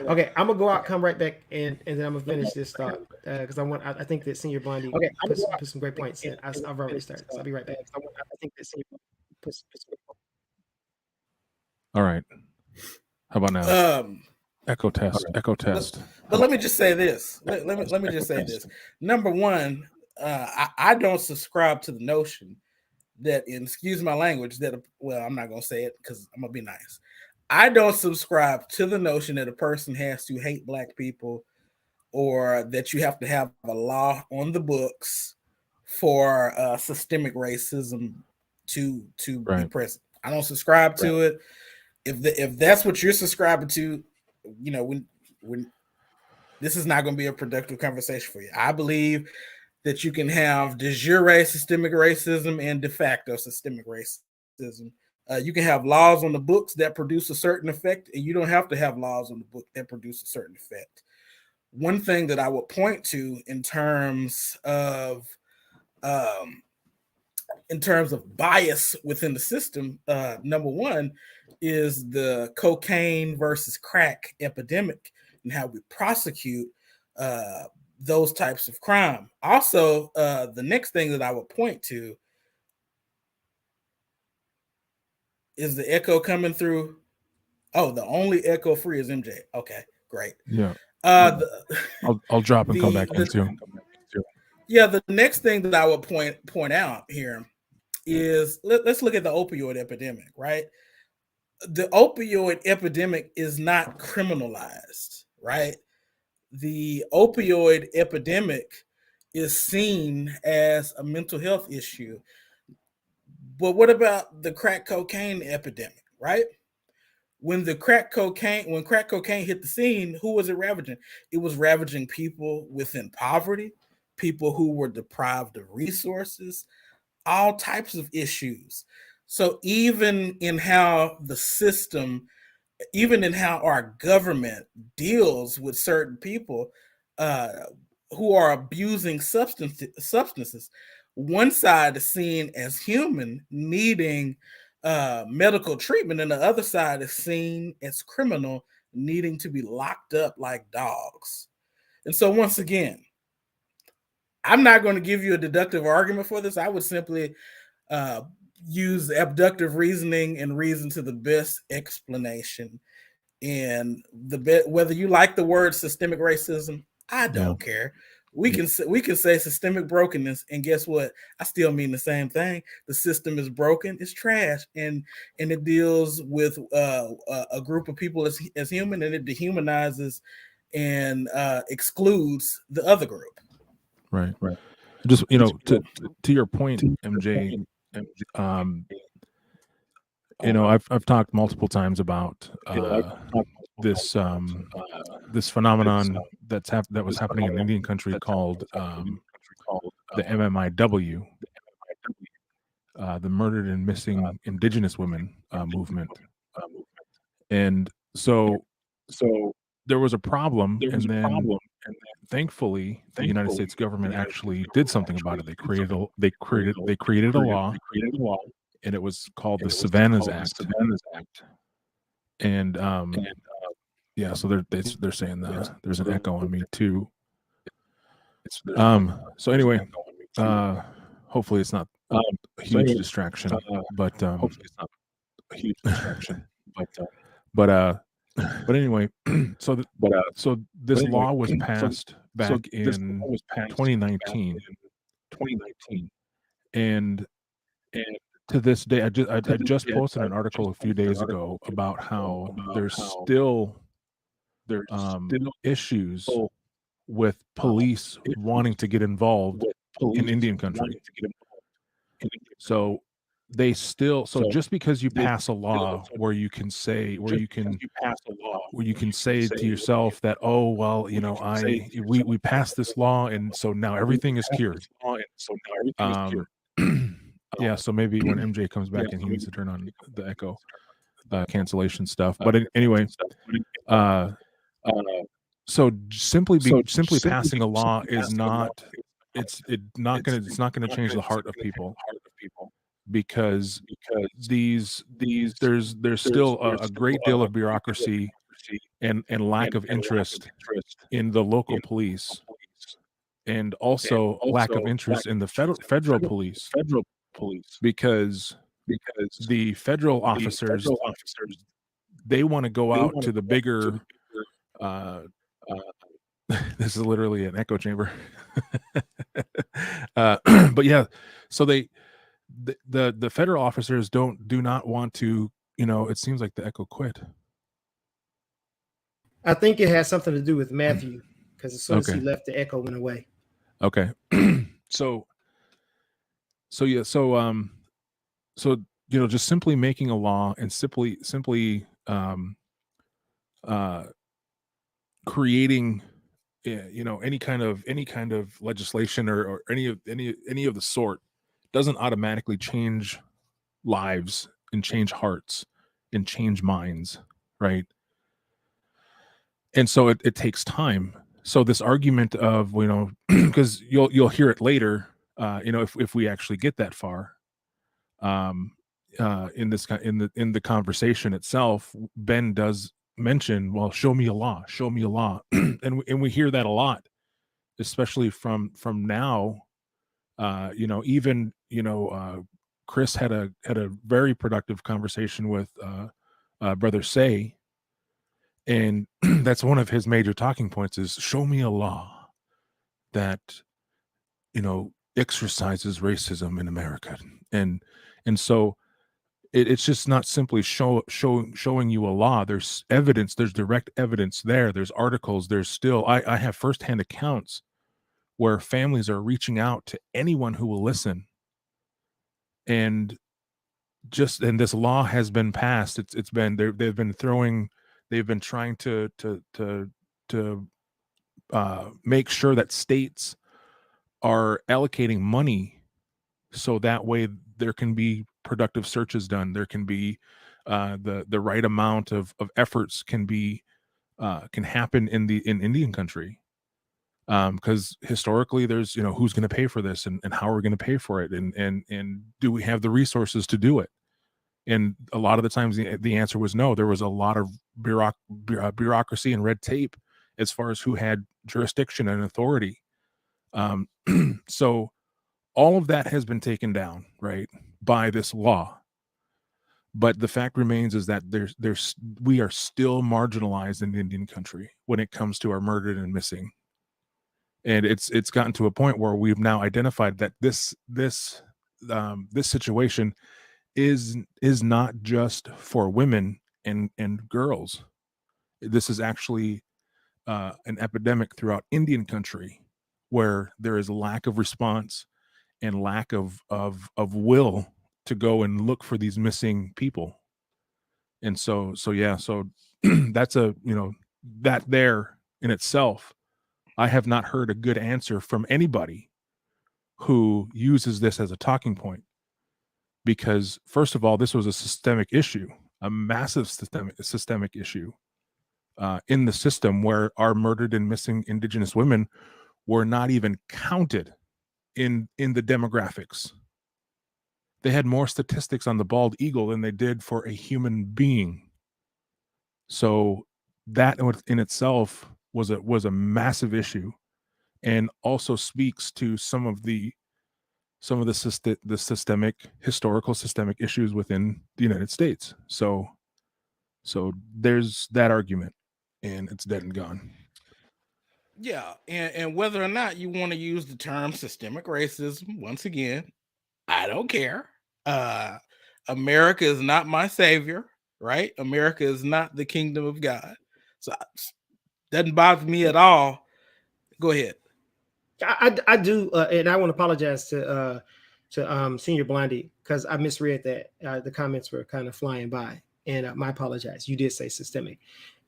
Okay, I'm gonna go out, come right back, and then I'm gonna finish this thought because I think that Senior Blondie put some great points in. I've already started, so I'll be right back. I think that Senior put some All right. How about now? Echo test. Echo test. But let me just say this. Let me just say this. Number one, I don't subscribe to the notion that, and excuse my language, that I'm not gonna say it because I'm gonna be nice. I don't subscribe to the notion that a person has to hate Black people or that you have to have a law on the books for systemic racism to be present. I don't subscribe to it. If that's what you're subscribing to, when this is not going to be a productive conversation for you. I believe that you can have de jure systemic racism and de facto systemic racism. You can have laws on the books that produce a certain effect, and you don't have to have laws on the book that produce a certain effect. One thing that I would point to in terms of bias within the system, number one is the cocaine versus crack epidemic and how we prosecute those types of crime. Also, the next thing that I would point to is the echo coming through. Oh, the only echo free is MJ. Okay, great. Yeah. I'll drop and come back in too. Yeah, the next thing that I would point out here is let's look at the opioid epidemic, right? The opioid epidemic is not criminalized, right? The opioid epidemic is seen as a mental health issue. But what about the crack cocaine epidemic, right? When crack cocaine hit the scene, who was it ravaging? It was ravaging people within poverty, people who were deprived of resources, all types of issues. So even in how the system, even in how our government deals with certain people uh, who are abusing substances, one side is seen as human needing medical treatment, and the other side is seen as criminal needing to be locked up like dogs. And so once again, I'm not going to give you a deductive argument for this. I would simply uh, use abductive reasoning and reason to the best explanation. And whether you like the word systemic racism, I don't care. We can say systemic brokenness, and guess what? I still mean the same thing. The system is broken, it's trash, and it deals with a group of people as human, and it dehumanizes and excludes the other group. Right. Just to your point, MJ. I've talked multiple times about this phenomenon that was happening in an Indian country called the MMIW, the Murdered and Missing Indigenous Women movement. And so there was a problem, and then thankfully the United States government actually did something about it. They created a law, and it was called the Savannah's Act. And yeah, so they're saying that there's an echo on me too. So anyway, hopefully it's not a huge distraction, but but anyway, so this law was passed back in 2019, and to this day, I just posted an article a few days ago about how there's still issues with police wanting to get involved in Indian country. So they still, just because you pass a law where you can say to yourself that, oh well, we passed this law, and so now everything is cured. Yeah, so maybe when MJ comes back and he needs to turn on the echo cancellation stuff. But anyway, so simply passing a law is not not going to change the heart of people, because there's still a great deal of bureaucracy and lack of interest in the local police, and also lack of interest in the federal police, because the federal officers, they want to go out to the bigger this is literally an echo chamber. But yeah, so the federal officers do not want to, it seems like the echo quit. I think it has something to do with Matthew, because as soon as he left, the echo went away. Okay. So just simply making a law and simply creating any kind of legislation or any of the sort doesn't automatically change lives and change hearts and change minds, right? And so it takes time. So this argument of, because you'll hear it later, if we actually get that far, in the conversation itself, Ben does mention, well, show me a law, and we hear that a lot, especially from now. Chris had a very productive conversation with Brother Say, and that's one of his major talking points is show me a law that exercises racism in America, and so it's just not simply showing you a law. There's evidence, there's direct evidence there's articles, there's still I have firsthand accounts where families are reaching out to anyone who will listen, and this law has been passed. It's been they've been trying to make sure that states are allocating money so that way there can be productive searches done. There can be the right amount of efforts can happen in Indian country. Because historically there's, who's going to pay for this and how we're going to pay for it, and do we have the resources to do it? And a lot of the times the answer was no. There was a lot of bureaucracy and red tape as far as who had jurisdiction and authority. So all of that has been taken down, right, by this law. But the fact remains is that we are still marginalized in Indian country when it comes to our murdered and missing. And it's gotten to a point where we've now identified that this situation is not just for women and girls. This is actually an epidemic throughout Indian country, where there is lack of response and lack of will to go and look for these missing people. And so that's that there in itself. I have not heard a good answer from anybody who uses this as a talking point, because first of all, this was a systemic issue, a massive systemic issue in the system, where our murdered and missing Indigenous women were not even counted in the demographics. They had more statistics on the bald eagle than they did for a human being. So that in itself was a massive issue, and also speaks to some of the historical systemic issues within the United States. So there's that argument, and it's dead and gone. Yeah, and whether or not you want to use the term systemic racism, once again, I don't care. America is not my savior, right? America is not the kingdom of God. So doesn't bother me at all. Go ahead. I do, and I want to apologize to Senior Blondie, because I misread that. The comments were kind of flying by, and my apologize. You did say systemic,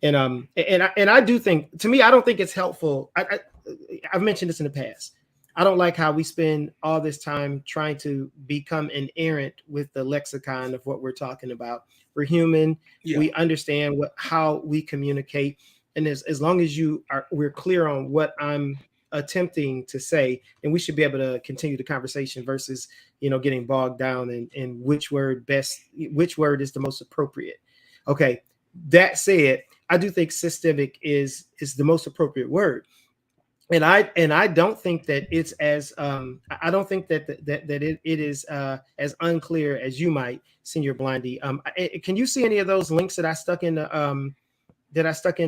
and I do think, to me, I don't think it's helpful. I've mentioned this in the past. I don't like how we spend all this time trying to become inerrant with the lexicon of what we're talking about. We're human. Yeah. We understand how we communicate, and as long as we're clear on what I'm attempting to say, and we should be able to continue the conversation versus getting bogged down in which word is the most appropriate. Okay, that said, I do think systemic is the most appropriate word, and I don't think that it's as I don't think that it is as unclear as you might, Senior Blondie. Can you see any of those links that I stuck in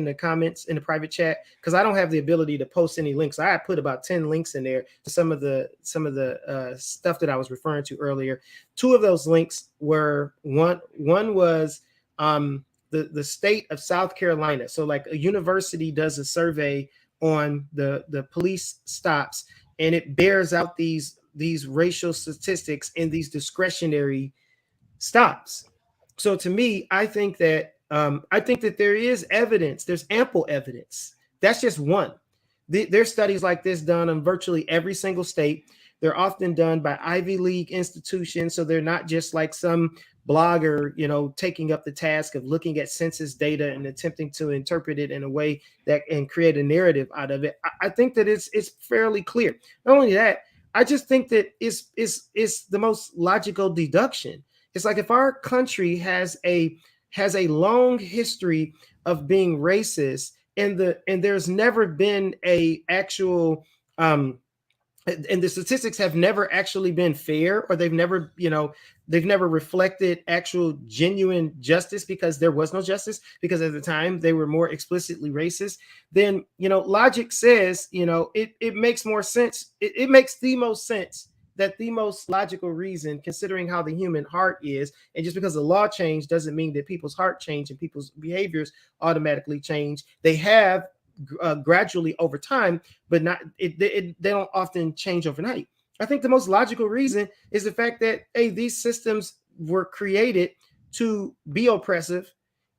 the comments in the private chat? Because I don't have the ability to post any links. I put about 10 links in there to some of the stuff that I was referring to earlier. Two of those links were one was the state of South Carolina. So like a university does a survey on the police stops, and it bears out these racial statistics in these discretionary stops. So to me, I think that there is evidence. There's ample evidence. That's just one. There's studies like this done in virtually every single state. They're often done by Ivy League institutions, so they're not just like some blogger, taking up the task of looking at census data and attempting to interpret it in a way that and create a narrative out of it. I think that it's fairly clear. Not only that, I just think that it's the most logical deduction. It's like if our country has a long history of being racist, and there's never been a actual and the statistics have never actually been fair, or they've never reflected actual genuine justice, because there was no justice, because at the time they were more explicitly racist. Then logic says it makes more sense. It makes the most sense that the most logical reason, considering how the human heart is, and just because the law changed doesn't mean that people's heart change and people's behaviors automatically change. They have gradually over time, but they don't often change overnight. I think the most logical reason is the fact that these systems were created to be oppressive,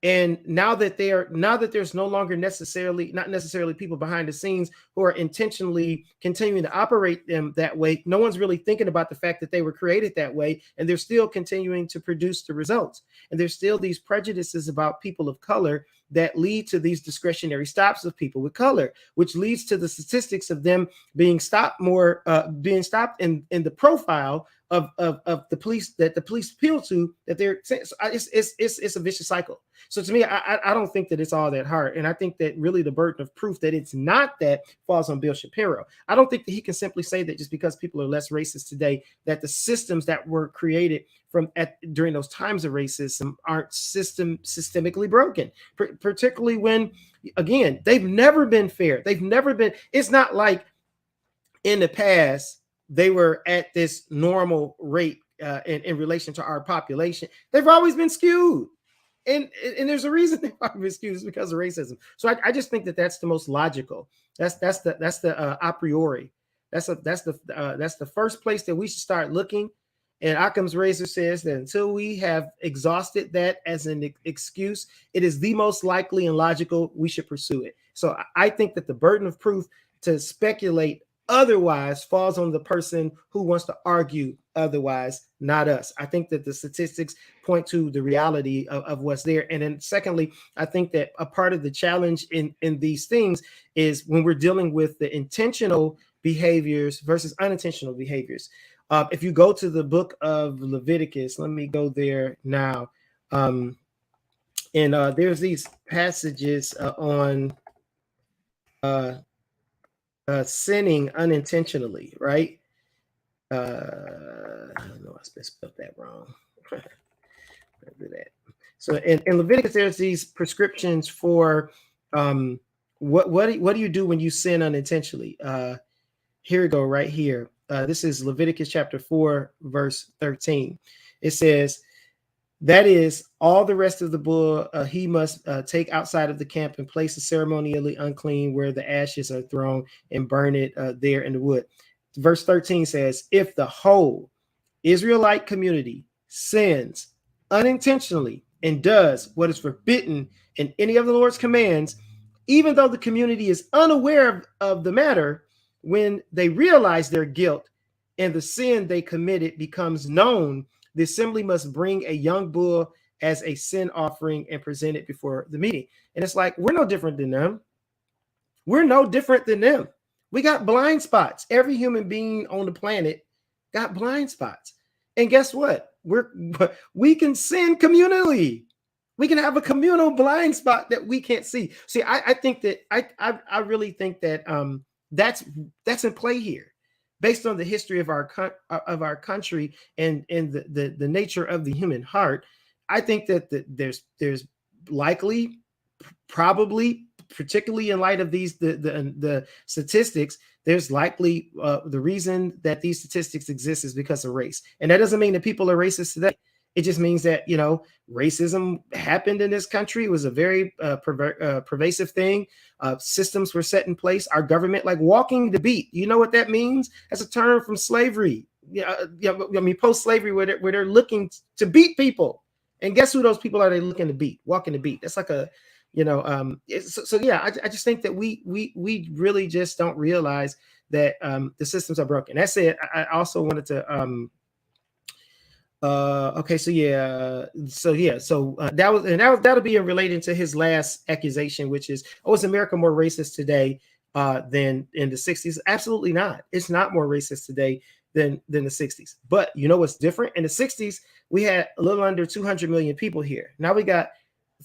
And now that there's no longer not necessarily people behind the scenes who are intentionally continuing to operate them that way, no one's really thinking about the fact that they were created that way, and they're still continuing to produce the results. And there's still these prejudices about people of color that lead to these discretionary stops of people with color, which leads to the statistics of them being stopped in the profile of the police that the police appeal to, that it's a vicious cycle. So to me, I don't think that it's all that hard. And I think that really the burden of proof that it's not that falls on Bill Shapiro. I don't think that he can simply say that just because people are less racist today, that the systems that were created during those times of racism aren't systemically broken, particularly when, again, they've never been fair. It's not like in the past they were at this normal rate in relation to our population. They've always been skewed. And there's a reason they've always been skewed, is because of racism. So I just think that that's the most logical. That's the a priori. That's the first place that we should start looking. And Occam's razor says that until we have exhausted that as an excuse, it is the most likely and logical we should pursue it. So I think that the burden of proof to speculate otherwise falls on the person who wants to argue otherwise, not us. I think that the statistics point to the reality of what's there. And then secondly, I think that a part of the challenge in these things is when we're dealing with the intentional behaviors versus unintentional behaviors. If you go to the book of Leviticus, let me go there now. And there's these passages on sinning unintentionally, right? I know I spelled that wrong. Do that. So in Leviticus, there's these prescriptions for what do you do when you sin unintentionally? Here we go, right here. This is Leviticus chapter 4, verse 13. It says, that is, all the rest of the bull he must take outside of the camp and place it ceremonially unclean where the ashes are thrown, and burn it there in the wood. Verse 13 says, if the whole Israelite community sins unintentionally and does what is forbidden in any of the Lord's commands, even though the community is unaware of the matter, when they realize their guilt and the sin they committed becomes known, the assembly must bring a young bull as a sin offering and present it before the meeting. And it's like, we're no different than them. We're no different than them. We got blind spots. Every human being on the planet got blind spots. And guess what? We can sin communally. We can have a communal blind spot that we can't see. See, I think that I really think that that's in play here, based on the history of our country and the nature of the human heart. I think that there's likely, probably, particularly in light of the statistics, there's likely the reason that these statistics exist is because of race. And that doesn't mean that people are racist today. It just means that, racism happened in this country. It was a very pervasive thing. Systems were set in place. Our government, like walking the beat. You know what that means? That's a term from slavery. Post-slavery, where they're looking to beat people. And guess who those people are? They looking to beat, walking the beat. That's like a, I just think that we really just don't realize that the systems are broken. That said, I also wanted to that'll be related to his last accusation, which is, is America more racist today than in the 60s? Absolutely not. It's not more racist today than the 60s. But you know what's different? In the 60s, we had a little under 200 million people here. Now we got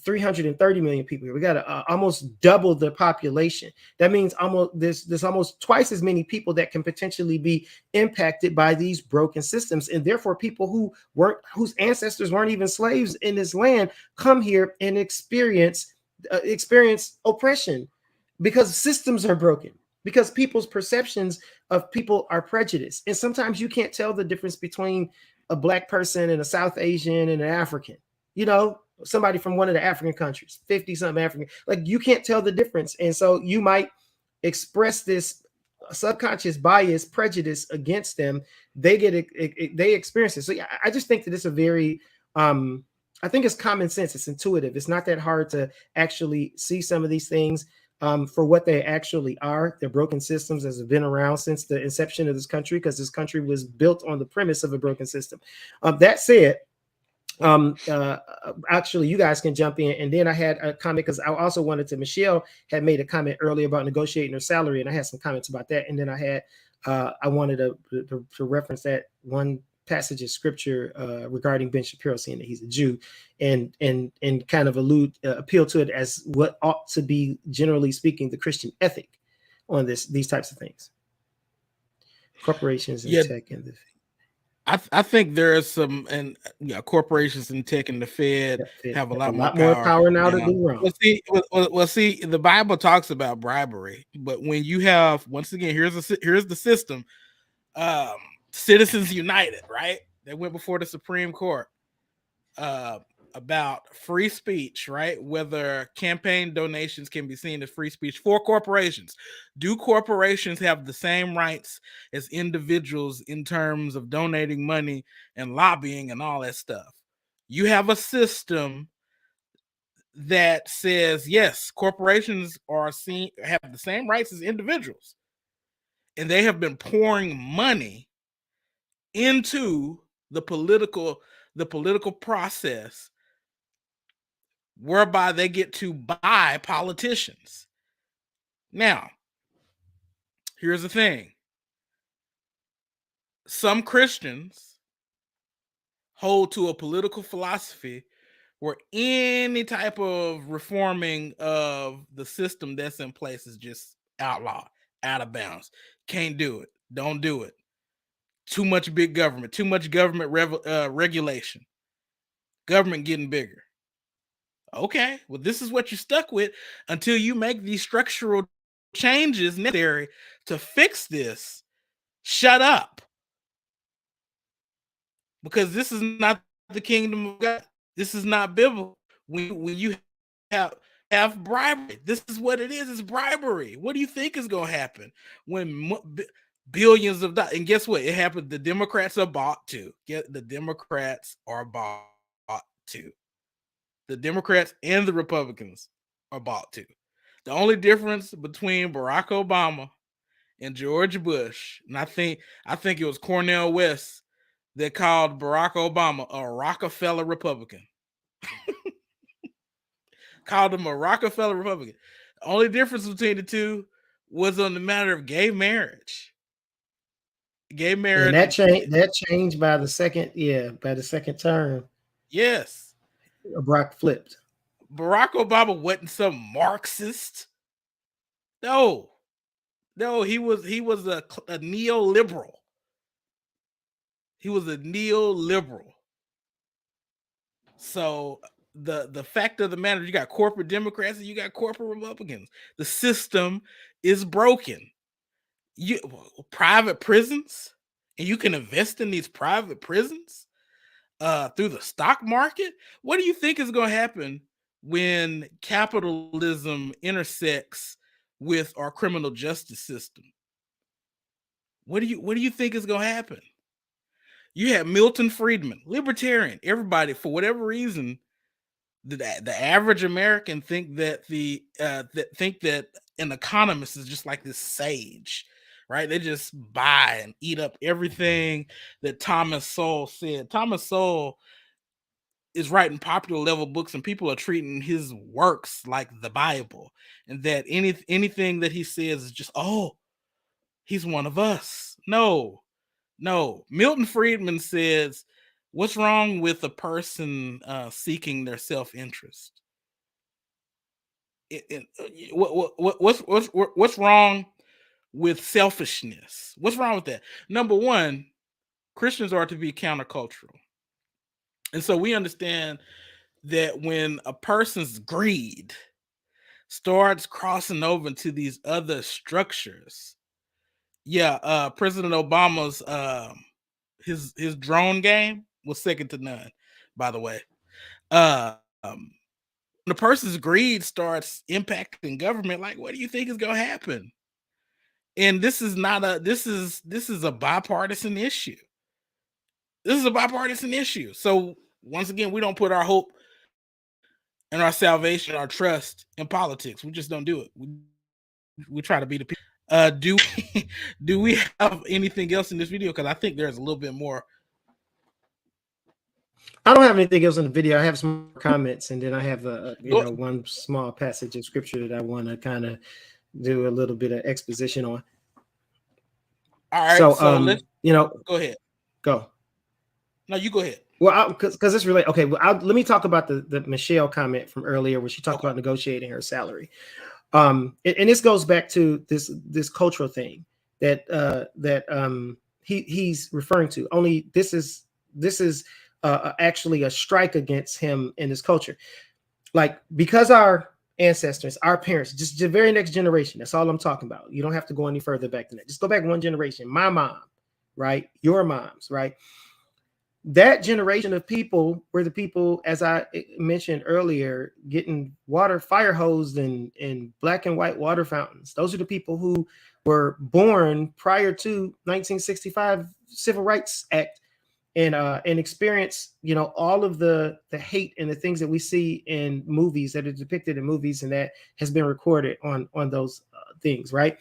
330 million people here. We got almost double the population. That means there's almost twice as many people that can potentially be impacted by these broken systems, and therefore people whose ancestors weren't even slaves in this land come here and experience oppression because systems are broken, because people's perceptions of people are prejudiced, and sometimes you can't tell the difference between a Black person and a South Asian and an African. Somebody from one of the African countries, 50-something African, like you can't tell the difference. And so you might express this subconscious bias, prejudice against them. They experience it. So yeah, I just think that it's a very I think it's common sense. It's intuitive. It's not that hard to actually see some of these things for what they actually are. They're broken systems that have been around since the inception of this country, because this country was built on the premise of a broken system. That said, actually, you guys can jump in. And then I had a comment because I also wanted to, Michelle had made a comment earlier about negotiating her salary, and I had some comments about that. And then I wanted to reference that one passage of scripture regarding Ben Shapiro saying that he's a Jew, and kind of appeal to it as what ought to be, generally speaking, the Christian ethic on these types of things. Corporations and tech and the I think there is some, and corporations and tech and the Fed have a lot more power now to do wrong. Well, see, the Bible talks about bribery, but when you have, once again, here's the system, Citizens United, right? They went before the Supreme Court about free speech, right? Whether campaign donations can be seen as free speech for corporations. Do corporations have the same rights as individuals in terms of donating money and lobbying and all that stuff? You have a system that says, yes, corporations have the same rights as individuals. And they have been pouring money into the political process, whereby they get to buy politicians. Now, here's the thing. Some Christians hold to a political philosophy where any type of reforming of the system that's in place is just outlawed, out of bounds. Can't do it. Don't do it. Too much big government, too much government regulation. Government getting bigger. Okay, well, this is what you're stuck with until you make these structural changes necessary to fix this. Shut up. Because this is not the kingdom of God. This is not biblical. When you have bribery, this is what it is. It's bribery. What do you think is going to happen when billions of dollars? And guess what? It happened. The Democrats are bought too. The Democrats are bought too. The Democrats and the Republicans are bought too. The only difference between Barack Obama and George Bush, and I think it was Cornel West that called Barack Obama a Rockefeller Republican. Called him a Rockefeller Republican. The only difference between the two was on the matter of gay marriage. Gay marriage. And that changed by the second term. Yes. Barack flipped. Barack Obama wasn't some Marxist. No, he was a neoliberal. He was a neoliberal. So the fact of the matter, you got corporate Democrats and you got corporate Republicans. The system is broken. Private prisons, and you can invest in these private prisons through the stock market. What do you think is going to happen when capitalism intersects with our criminal justice system? What do you think is going to happen? You have Milton Friedman, libertarian. Everybody, for whatever reason, the average American think that that an economist is just like this sage, right? They just buy and eat up everything that Thomas Sowell said. Thomas Sowell is writing popular level books, and people are treating his works like the Bible, and that anything that he says is just, oh, he's one of us. No. Milton Friedman says, what's wrong with a person seeking their self-interest? What's wrong with selfishness? What's wrong with that? Number one, Christians are to be countercultural. And so we understand that when a person's greed starts crossing over into these other structures, President Obama's his drone game was second to none, by the way. When the person's greed starts impacting government, like, what do you think is going to happen? And this is a bipartisan issue. This is a bipartisan issue. So once again, we don't put our hope and our salvation, our trust in politics. We just don't do it. We try to be the people. Do we have anything else in this video? Because I think there's a little bit more. I don't have anything else in the video. I have some comments, and then I have one small passage of scripture that I want to kind of do a little bit of exposition on. All right. So let's go ahead. Go. No, you go ahead. Well, because it's really okay. Well, let me talk about the Michelle comment from earlier, where she talked about negotiating her salary. And this goes back to this cultural thing that he's referring to. Only this is actually a strike against him in his culture. Like, because our ancestors, our parents, just the very next generation, that's all I'm talking about. You don't have to go any further back than that. Just go back one generation. My mom, right? Your moms, right? That generation of people were the people, as I mentioned earlier, getting fire hosed in black and white water fountains. Those are the people who were born prior to 1965 Civil Rights Act and experience, all of the hate and the things that we see in movies, that are depicted in movies, and that has been recorded on those things, right?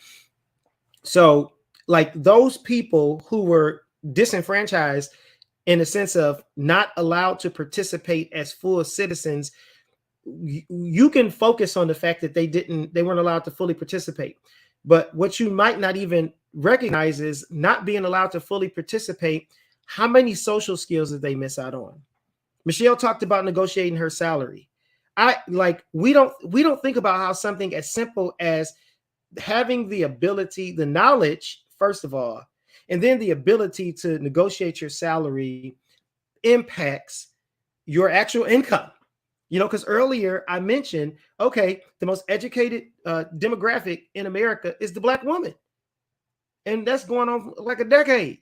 So, like, those people who were disenfranchised in the sense of not allowed to participate as full citizens, you can focus on the fact that they weren't allowed to fully participate. But what you might not even recognize is, not being allowed to fully participate, how many social skills did they miss out on? Michelle talked about negotiating her salary. We don't think about how something as simple as having the ability, the knowledge, first of all, and then the ability to negotiate your salary impacts your actual income. Because earlier I mentioned, okay, the most educated demographic in America is the Black woman. And that's going on like a decade.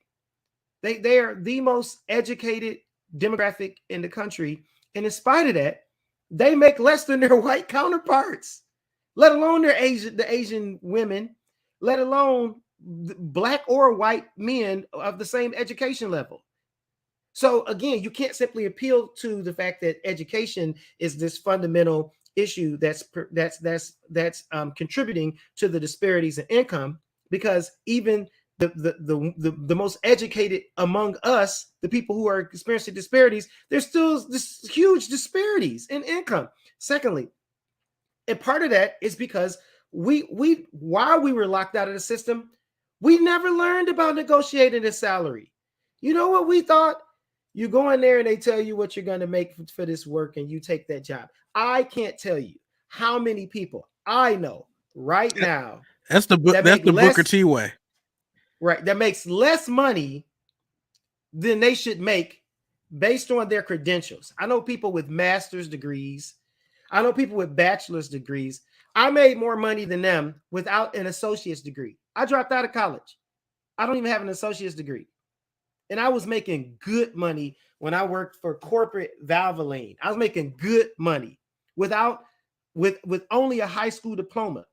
They are the most educated demographic in the country. And in spite of that, they make less than their white counterparts, let alone the Asian women, let alone Black or white men of the same education level. So again, you can't simply appeal to the fact that education is this fundamental issue that's contributing to the disparities in income, because even the most educated among us, the people who are experiencing disparities, there's still this huge disparities in income. Secondly, and part of that is because while we were locked out of the system, we never learned about negotiating a salary. You know what we thought? You go in there and they tell you what you're going to make for this work, and you take that job. I can't tell you how many people I know right now. That's the Booker T way. Right. That makes less money than they should make based on their credentials. I know people with master's degrees. I know people with bachelor's degrees. I made more money than them without an associate's degree. I dropped out of college. I don't even have an associate's degree. And I was making good money when I worked for corporate Valvoline. I was making good money with only a high school diploma.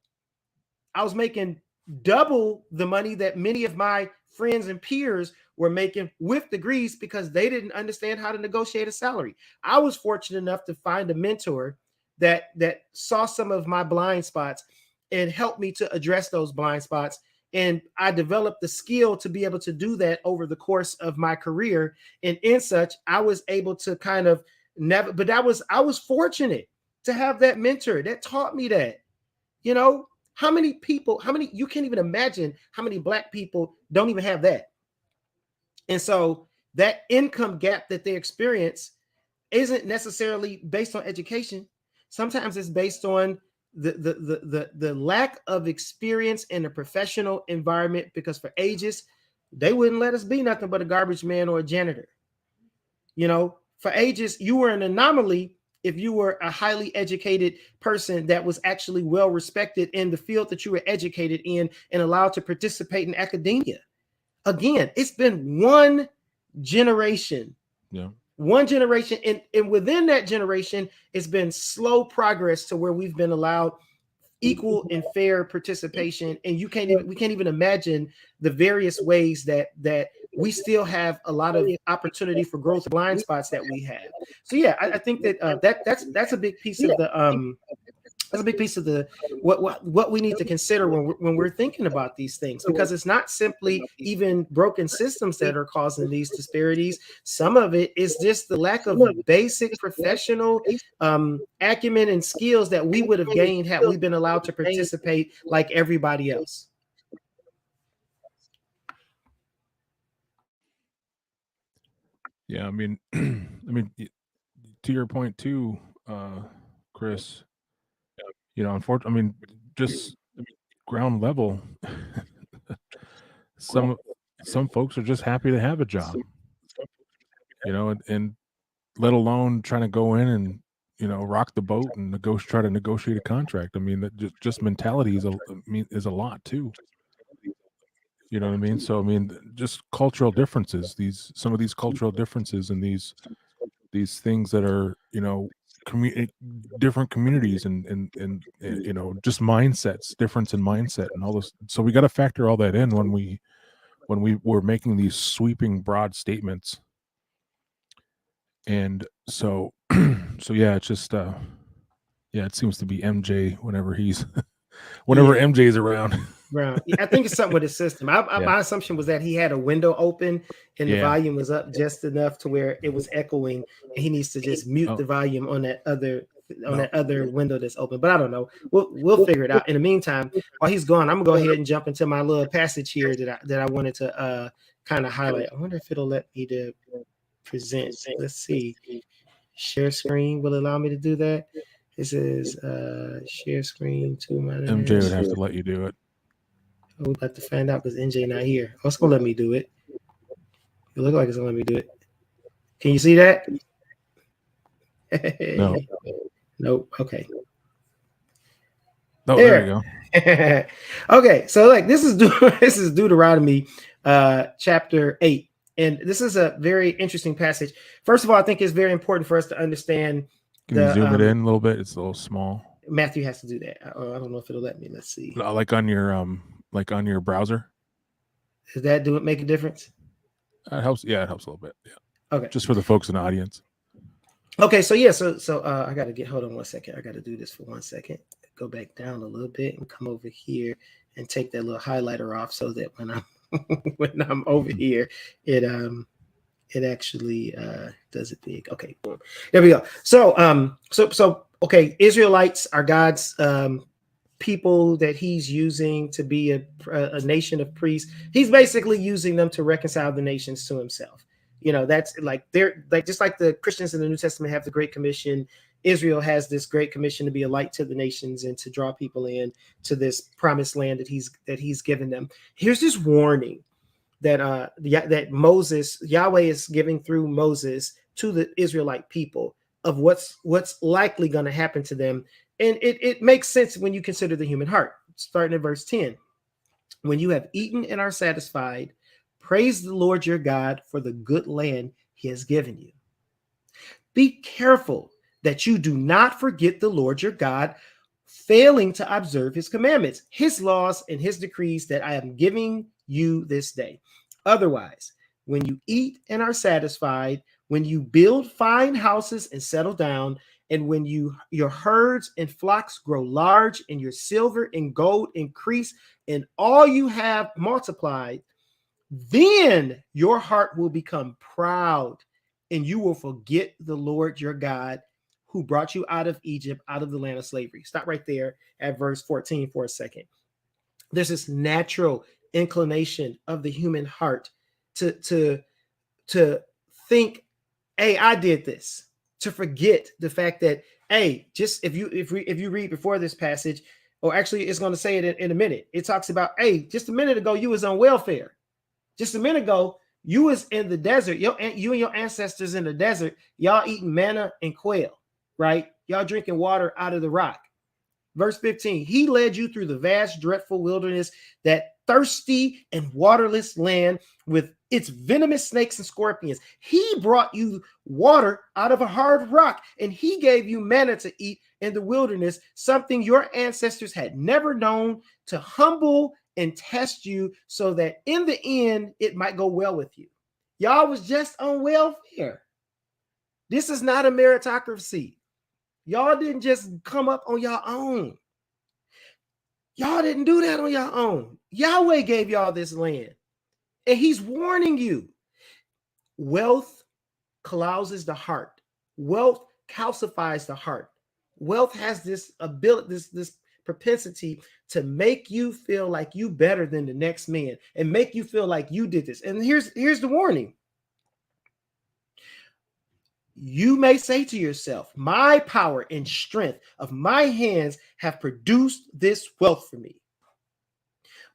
I was making double the money that many of my friends and peers were making with degrees, because they didn't understand how to negotiate a salary. I was fortunate enough to find a mentor that saw some of my blind spots and helped me to address those blind spots. And I developed the skill to be able to do that over the course of my career. And in such, I was able to kind of I was fortunate to have that mentor that taught me that. How many you can't even imagine how many Black people don't even have that. And so that income gap that they experience isn't necessarily based on education. Sometimes it's based on the lack of experience in a professional environment, because for ages, they wouldn't let us be nothing but a garbage man or a janitor. For ages, you were an anomaly if you were a highly educated person that was actually well respected in the field that you were educated in and allowed to participate in academia. Again, it's been one generation. Yeah. One generation, and within that generation, it's been slow progress to where we've been allowed equal and fair participation. And we can't even imagine the various ways that we still have a lot of opportunity for growth, blind spots that we have. So yeah, I think that that's a big piece of the that's a big piece of the what we need to consider when we're thinking about these things, because it's not simply even broken systems that are causing these disparities. Some of it is just the lack of basic professional acumen and skills that we would have gained had we been allowed to participate like everybody else. Yeah, I mean, to your point too, Chris. Unfortunately, just ground level. some folks are just happy to have a job, and let alone trying to go in and rock the boat and try to negotiate a contract. I mean, that just mentality is a lot too. You know what I mean? So I mean, just cultural differences. Some of these cultural differences and these things that are different communities and just mindsets, difference in mindset and all this. So we got to factor all that in when we were making these sweeping broad statements. And so yeah, it's just it seems to be MJ whenever MJ is around. Brown. I think it's something with his system. My assumption was that he had a window open and the volume was up just enough to where it was echoing, and he needs to just mute the volume on that other window that's open. But I don't know. We'll figure it out. In the meantime, while he's gone, I'm gonna go ahead and jump into my little passage here that I wanted to kind of highlight. I wonder if it'll let me to present. Let's see. Share screen will allow me to do that. This is share screen to my MJ would have to let you do it. We're about to find out because NJ not here. Oh, it's gonna let me do it. It looks like it's gonna let me do it. Can you see that? No. Nope. Okay. Oh, there you go. Okay, so like this is Deuteronomy chapter 8. And this is a very interesting passage. First of all, I think it's very important for us to understand. Can you zoom it in a little bit? It's a little small. Matthew has to do that. I don't know if it'll let me. Let's see. Like on your browser. Does that make a difference? It helps. Yeah, it helps a little bit. Yeah. Okay. Just for the folks in the audience. Okay, so yeah, so I gotta hold on one second. I gotta do this for 1 second. Go back down a little bit and come over here and take that little highlighter off so that when I'm over here, it actually does it big. Okay, boom. There we go. So okay, Israelites are God's people that he's using to be a nation of priests. He's basically using them to reconcile the nations to himself. That's like they're like just like the Christians in the New Testament have the Great Commission. Israel has this Great Commission to be a light to the nations and to draw people in to this promised land that he's given them. Here's this warning that Yahweh is giving through Moses to the Israelite people of what's likely going to happen to them. And it makes sense when you consider the human heart. Starting at verse 10. When you have eaten and are satisfied, praise the Lord your God for the good land he has given you. Be careful that you do not forget the Lord your God, failing to observe his commandments, his laws, and his decrees that I am giving you this day. Otherwise, when you eat and are satisfied, when you build fine houses and settle down, and when your herds and flocks grow large, and your silver and gold increase, and all you have multiplied, then your heart will become proud, and you will forget the Lord your God, who brought you out of Egypt, out of the land of slavery. Stop right there at verse 14 for a second. There's this natural inclination of the human heart to think, hey, I did this, to forget the fact that, hey, just if you read before this passage, or actually it's going to say it in a minute, it talks about, hey, just a minute ago you was on welfare. Just a minute ago you was in the desert. You and your ancestors in the desert, y'all eating manna and quail, right? Y'all drinking water out of the rock. Verse 15, he led you through the vast, dreadful wilderness, that thirsty and waterless land with its venomous snakes and scorpions. He brought you water out of a hard rock, and he gave you manna to eat in the wilderness, something your ancestors had never known, to humble and test you so that in the end, it might go well with you. Y'all was just on welfare. This is not a meritocracy. Y'all didn't just come up on your own. Y'all didn't do that on your own. Yahweh gave y'all this land. And he's warning you. Wealth clouds the heart. Wealth calcifies the heart. Wealth has this ability, this propensity to make you feel like you better than the next man and make you feel like you did this. And here's the warning. You may say to yourself, my power and strength of my hands have produced this wealth for me.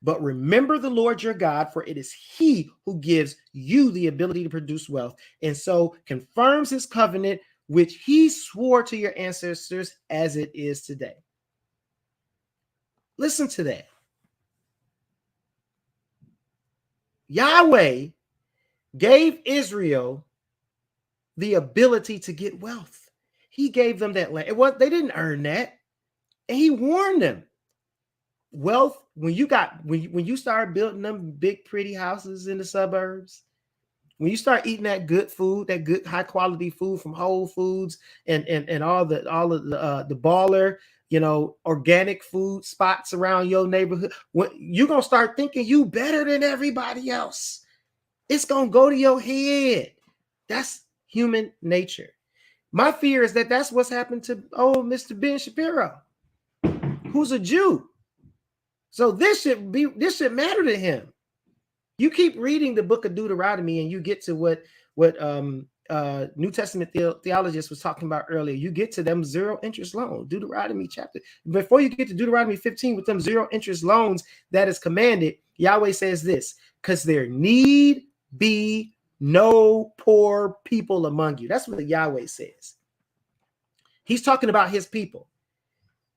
But remember the Lord your God, for it is he who gives you the ability to produce wealth, and so confirms his covenant, which he swore to your ancestors as it is today. Listen to that. Yahweh gave Israel the ability to get wealth. He gave them that land. They didn't earn that. And he warned them. Wealth, when you start building them big, pretty houses in the suburbs, when you start eating that good food, that good high quality food from Whole Foods and all of the baller, organic food spots around your neighborhood, you're gonna start thinking you better than everybody else. It's gonna go to your head. That's human nature. My fear is that that's what's happened to old Mr. Ben Shapiro, who's a Jew. So this should matter to him. You keep reading the book of Deuteronomy and you get to what New Testament theologist was talking about earlier. You get to them zero interest loans, Deuteronomy chapter. Before you get to Deuteronomy 15 with them zero interest loans that is commanded, Yahweh says this, because there need be no poor people among you. That's what Yahweh says. He's talking about his people.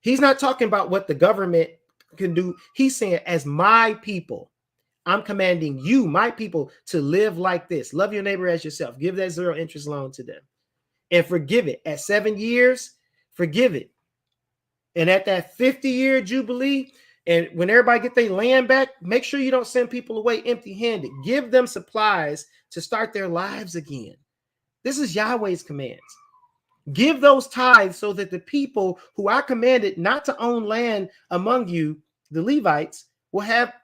He's not talking about what the government can do. He's saying, as my people, I'm commanding you, my people, to live like this. Love your neighbor as yourself. Give that zero interest loan to them and forgive it. At 7 years, forgive it. And at that 50-year jubilee, and when everybody get their land back, make sure you don't send people away empty-handed. Give them supplies to start their lives again. This is Yahweh's commands. Give those tithes so that the people who I commanded not to own land among you, the Levites, will have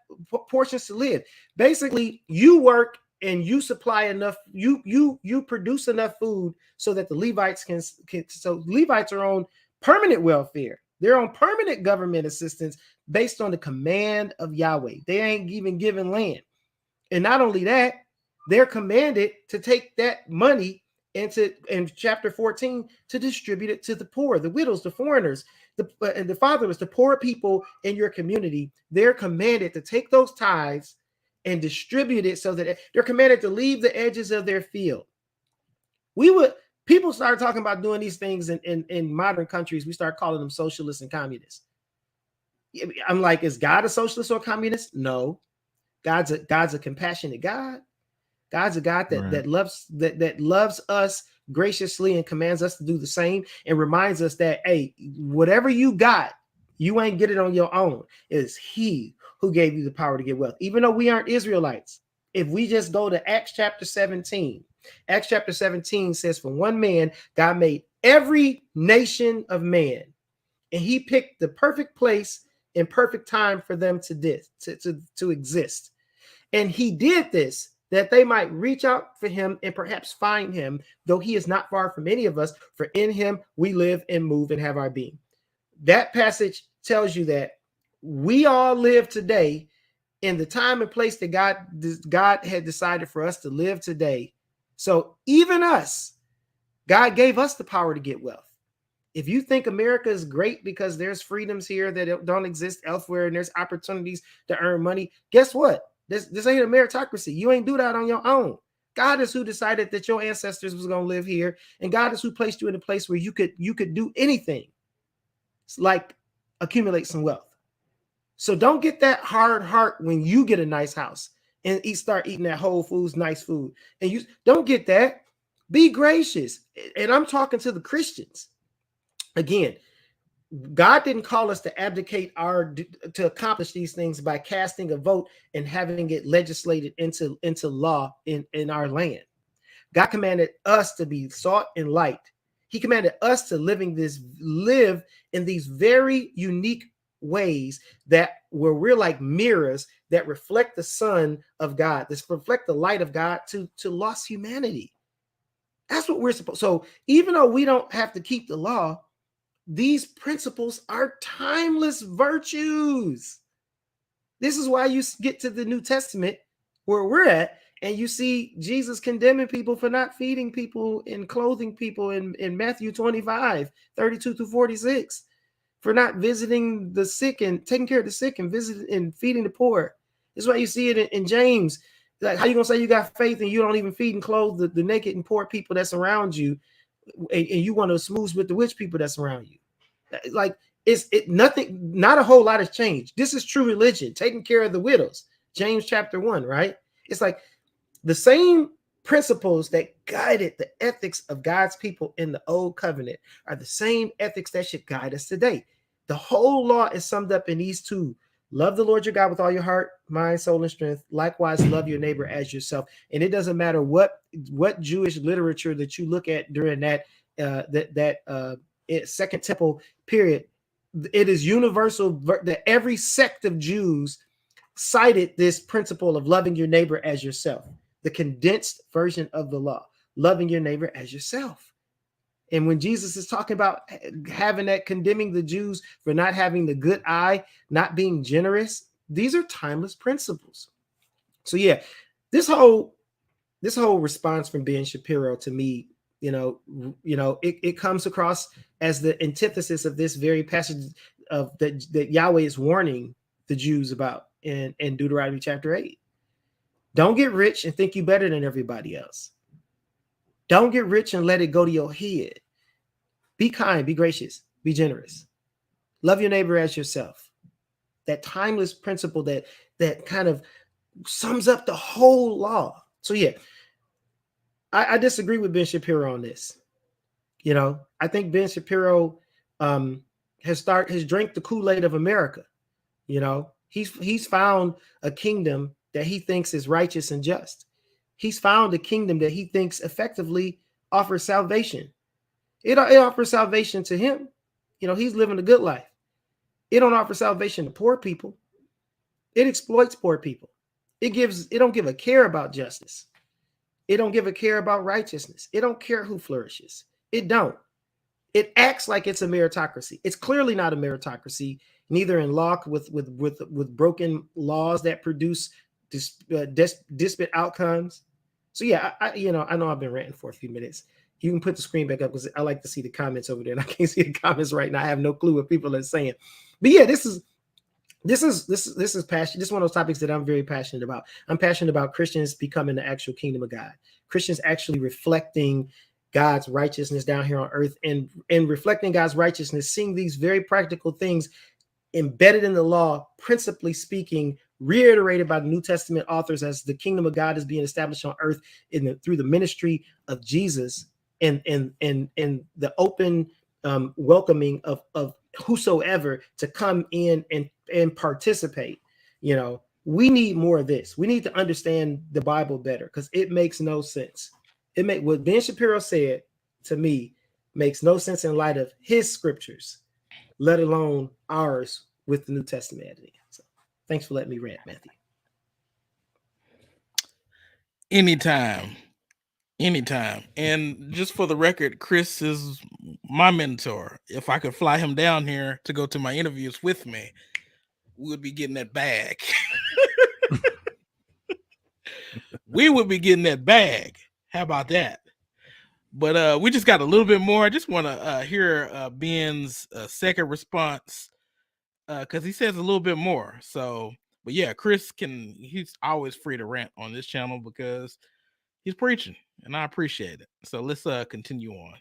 portions to live. Basically, you work and you supply enough, you produce enough food so that the Levites can so Levites are on permanent welfare. They're on permanent government assistance based on the command of Yahweh. They ain't even given land. And not only that, they're commanded to take that money in chapter 14 to distribute it to the poor, the widows, the foreigners, and the fatherless, the poor people in your community. They're commanded to take those tithes and distribute it so that they're commanded to leave the edges of their field. People started talking about doing these things in modern countries. We start calling them socialists and communists. I'm like, is God a socialist or a communist? No. God's a compassionate God. God's a God that loves us graciously and commands us to do the same and reminds us that, hey, whatever you got, you ain't get it on your own. It is he who gave you the power to get wealth. Even though we aren't Israelites, if we just go to Acts chapter 17, Acts chapter 17 says, for one man, God made every nation of man, and he picked the perfect place and perfect time for them to exist. And he did this that they might reach out for him and perhaps find him, though he is not far from any of us, for in him we live and move and have our being. That passage tells you that we all live today in the time and place that God had decided for us to live today. So even us, God gave us the power to get wealth. If you think America is great because there's freedoms here that don't exist elsewhere and there's opportunities to earn money, guess what? This ain't a meritocracy. You ain't do that on your own. God is who decided that your ancestors was going to live here, and God is who placed you in a place where you could do anything. It's like accumulate some wealth. So don't get that hard heart when you get a nice house and start eating that Whole Foods nice food. And you don't get that. Be gracious. And I'm talking to the Christians. Again, God didn't call us to abdicate to accomplish these things by casting a vote and having it legislated into law in our land. God commanded us to be salt and light. He commanded us to live in these very unique ways where we're like mirrors that reflect the Son of God, that reflect the light of God to lost humanity. That's what we're supposed. So even though we don't have to keep the law, these principles are timeless virtues. This is why you get to the New Testament where we're at, and you see Jesus condemning people for not feeding people and clothing people in Matthew 25, 32 to 46, for not visiting the sick and taking care of the sick and visiting and feeding the poor. This is why you see it in James. Like, how you gonna say you got faith and you don't even feed and clothe the naked and poor people that's around you, and you want to smooth with the rich people that's around you? Like, nothing, not a whole lot has changed. This is true religion, taking care of the widows. James chapter 1, right? It's like the same principles that guided the ethics of God's people in the old covenant are the same ethics that should guide us today. The whole law is summed up in these two: love the Lord your God with all your heart, mind, soul, and strength. Likewise, love your neighbor as yourself. And it doesn't matter what Jewish literature that you look at during that Second Temple period. It is universal that every sect of Jews cited this principle of loving your neighbor as yourself, the condensed version of the law, loving your neighbor as yourself. And when Jesus is talking about having that, condemning the Jews for not having the good eye, not being generous, these are timeless principles. So yeah, this whole response from Ben Shapiro, to me, it comes across as the antithesis of this very passage of that Yahweh is warning the Jews about in Deuteronomy chapter 8. Don't get rich and think you better than everybody else. Don't get rich and let it go to your head. Be kind, be gracious, be generous. Love your neighbor as yourself. That timeless principle that kind of sums up the whole law. So yeah, I disagree with Ben Shapiro on this. I think Ben Shapiro has drank the Kool-Aid of America. He's found a kingdom that he thinks is righteous and just. He's found a kingdom that he thinks effectively offers salvation. It offers salvation to him. He's living a good life. It don't offer salvation to poor people. It exploits poor people. It don't give a care about justice. It don't give a care about righteousness. It don't care who flourishes. It don't. It acts like it's a meritocracy. It's clearly not a meritocracy, neither in law with broken laws that produce disparate outcomes. So yeah, I know I've been ranting for a few minutes. You can put the screen back up because I like to see the comments over there, and I can't see the comments right now. I have no clue what people are saying. But yeah, this is passion. This is one of those topics that I'm very passionate about. I'm passionate about Christians becoming the actual kingdom of God. Christians actually reflecting God's righteousness down here on earth, and reflecting God's righteousness, seeing these very practical things embedded in the law, principally speaking, reiterated by the New Testament authors as the kingdom of God is being established on earth through the ministry of Jesus, and the open welcoming of whosoever to come in and participate. We need more of this. We need to understand the Bible better, because it makes no sense. What Ben Shapiro said to me makes no sense in light of his scriptures, let alone ours with the New Testament. So thanks for letting me rant, Matthew. Anytime. And just for the record, Chris is my mentor. If I could fly him down here to go to my interviews with me, we would be getting that bag. We would be getting that bag. How about that? But we just got a little bit more. I just want to hear Ben's second response, because he says a little bit more. So, but yeah, Chris he's always free to rant on this channel because he's preaching, and I appreciate it. So let's continue on.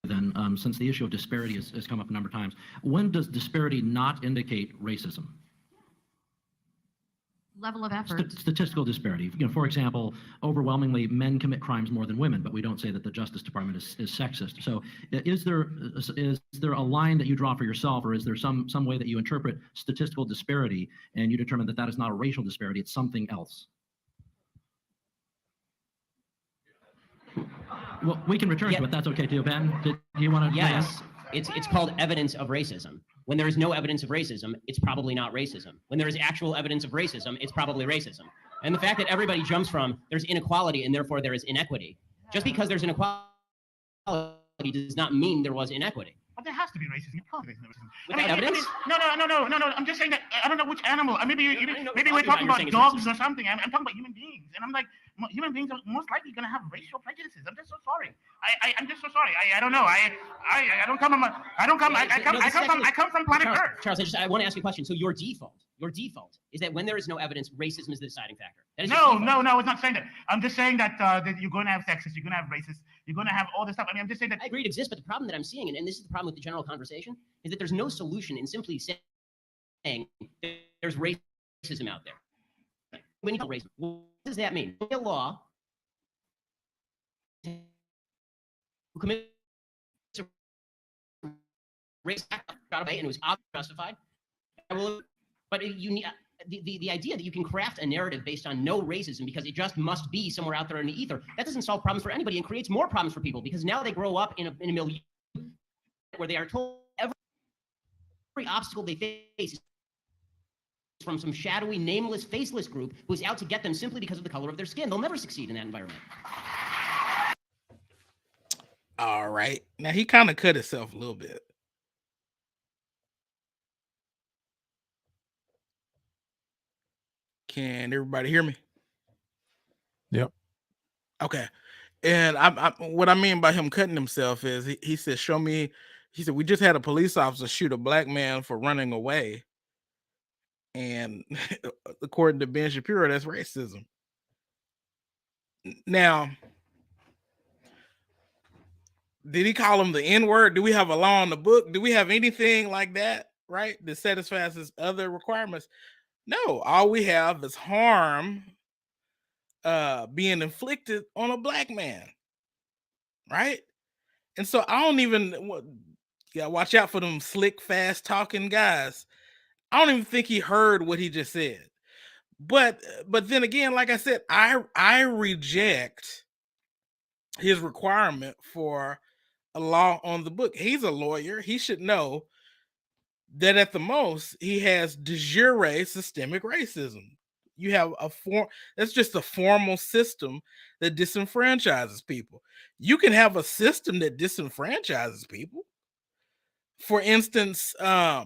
Then, since the issue of disparity has come up a number of times, when does disparity not indicate racism? level of effort. Statistical disparity. For example, overwhelmingly men commit crimes more than women, but we don't say that the Justice Department is sexist. So is there a line that you draw for yourself, or is there some way that you interpret statistical disparity and you determine that is not a racial disparity, it's something else? Well, we can return to it. That's okay too. Ben, do you want to? Yes. It's called evidence of racism. When there is no evidence of racism, it's probably not racism. When there is actual evidence of racism, it's probably racism. And the fact that everybody jumps from there's inequality and therefore there is inequity. Just because there's inequality does not mean there was inequity. But there has to be racism. Without evidence? No. I'm just saying that I don't know which animal. Maybe we're talking about you're saying dogs or something. I'm talking about human beings, and I'm like, human beings are most likely going to have racial prejudices. I'm just so sorry. I'm just so sorry. I don't know. I come from planet Earth. Charles, I want to ask you a question. So your default is that when there is no evidence, racism is the deciding factor. That is No, it's not saying that. I'm just saying that that you're going to have sexists, you're going to have racists, you're going to have all this stuff. I mean, I'm just saying that. I agree it exists, but the problem that I'm seeing, and this is the problem with the general conversation, is that there's no solution in simply saying there's racism out there. When you tell racism, what does that mean? A law who commits a race act and it was justified. But you need the idea that you can craft a narrative based on no racism because it just must be somewhere out there in the ether, that doesn't solve problems for anybody and creates more problems for people because now they grow up in a milieu where they are told every obstacle they face is from some shadowy, nameless, faceless group who's out to get them simply because of the color of their skin. They'll never succeed in that environment. All right. Now he kind of cut himself a little bit. Can everybody hear me? Yep. Okay. And I what I mean by him cutting himself is he said, show me. He said, we just had a police officer shoot a black man for running away. And according to Ben Shapiro, that's racism. Now, did he call him the N-word? Do we have a law in the book? Do we have anything like that, right? That satisfies his other requirements? No, all we have is harm being inflicted on a black man, right? And so I don't even, watch out for them slick, fast talking guys. I don't even think he heard what he just said. But then again, like I said, I reject his requirement for a law on the book. He's a lawyer. He should know that at the most he has de jure systemic racism. You have that's just a formal system that disenfranchises people. You can have a system that disenfranchises people. For instance, I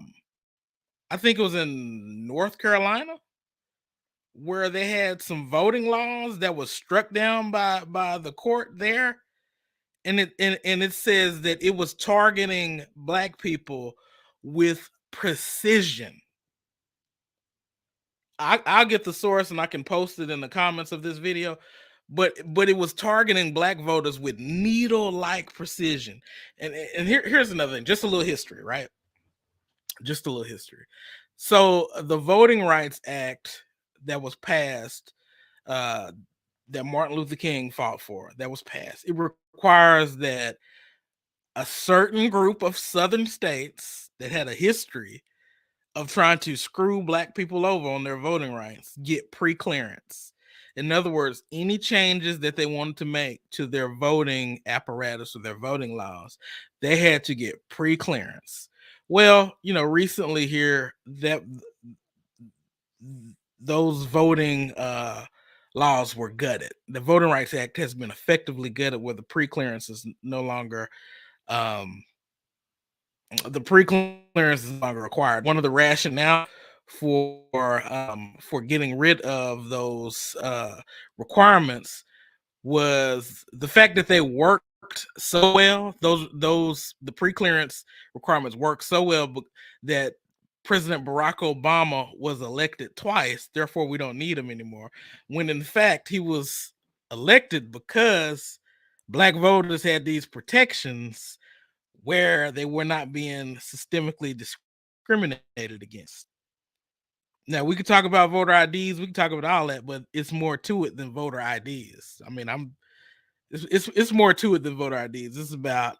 think it was in North Carolina where they had some voting laws that was struck down by the court there. And it says that it was targeting black people with precision. I'll get the source and I can post it in the comments of this video. But it was targeting black voters with needle-like precision. And here's another thing, just a little history, right? Just a little history. So the Voting Rights Act that was passed, that Martin Luther King fought for, that was passed. It requires that a certain group of southern states that had a history of trying to screw black people over on their voting rights get pre-clearance. In other words, any changes that they wanted to make to their voting apparatus or their voting laws, they had to get pre-clearance. Well, recently here that those voting laws were gutted. The Voting Rights Act has been effectively gutted, where the pre-clearance is no longer required. One of the rationale for getting rid of those requirements was the fact that they worked so well. The pre-clearance requirements worked so well that President Barack Obama was elected twice. Therefore, we don't need him anymore. When in fact he was elected because black voters had these protections where they were not being systemically discriminated against. Now we could talk about voter IDs, we can talk about all that, but it's more to it than voter IDs. I mean, it's more to it than voter IDs. This is about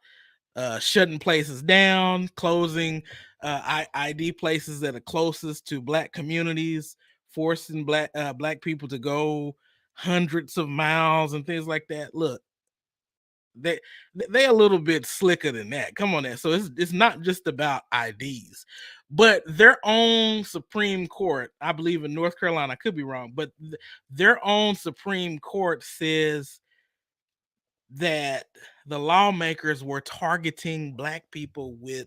shutting places down, closing ID places that are closest to Black communities, forcing Black people to go hundreds of miles and things like that. Look, they're a little bit slicker than that. Come on, there. So it's not just about IDs, but their own Supreme Court, I believe in North Carolina, I could be wrong, but their own Supreme Court says that the lawmakers were targeting Black people with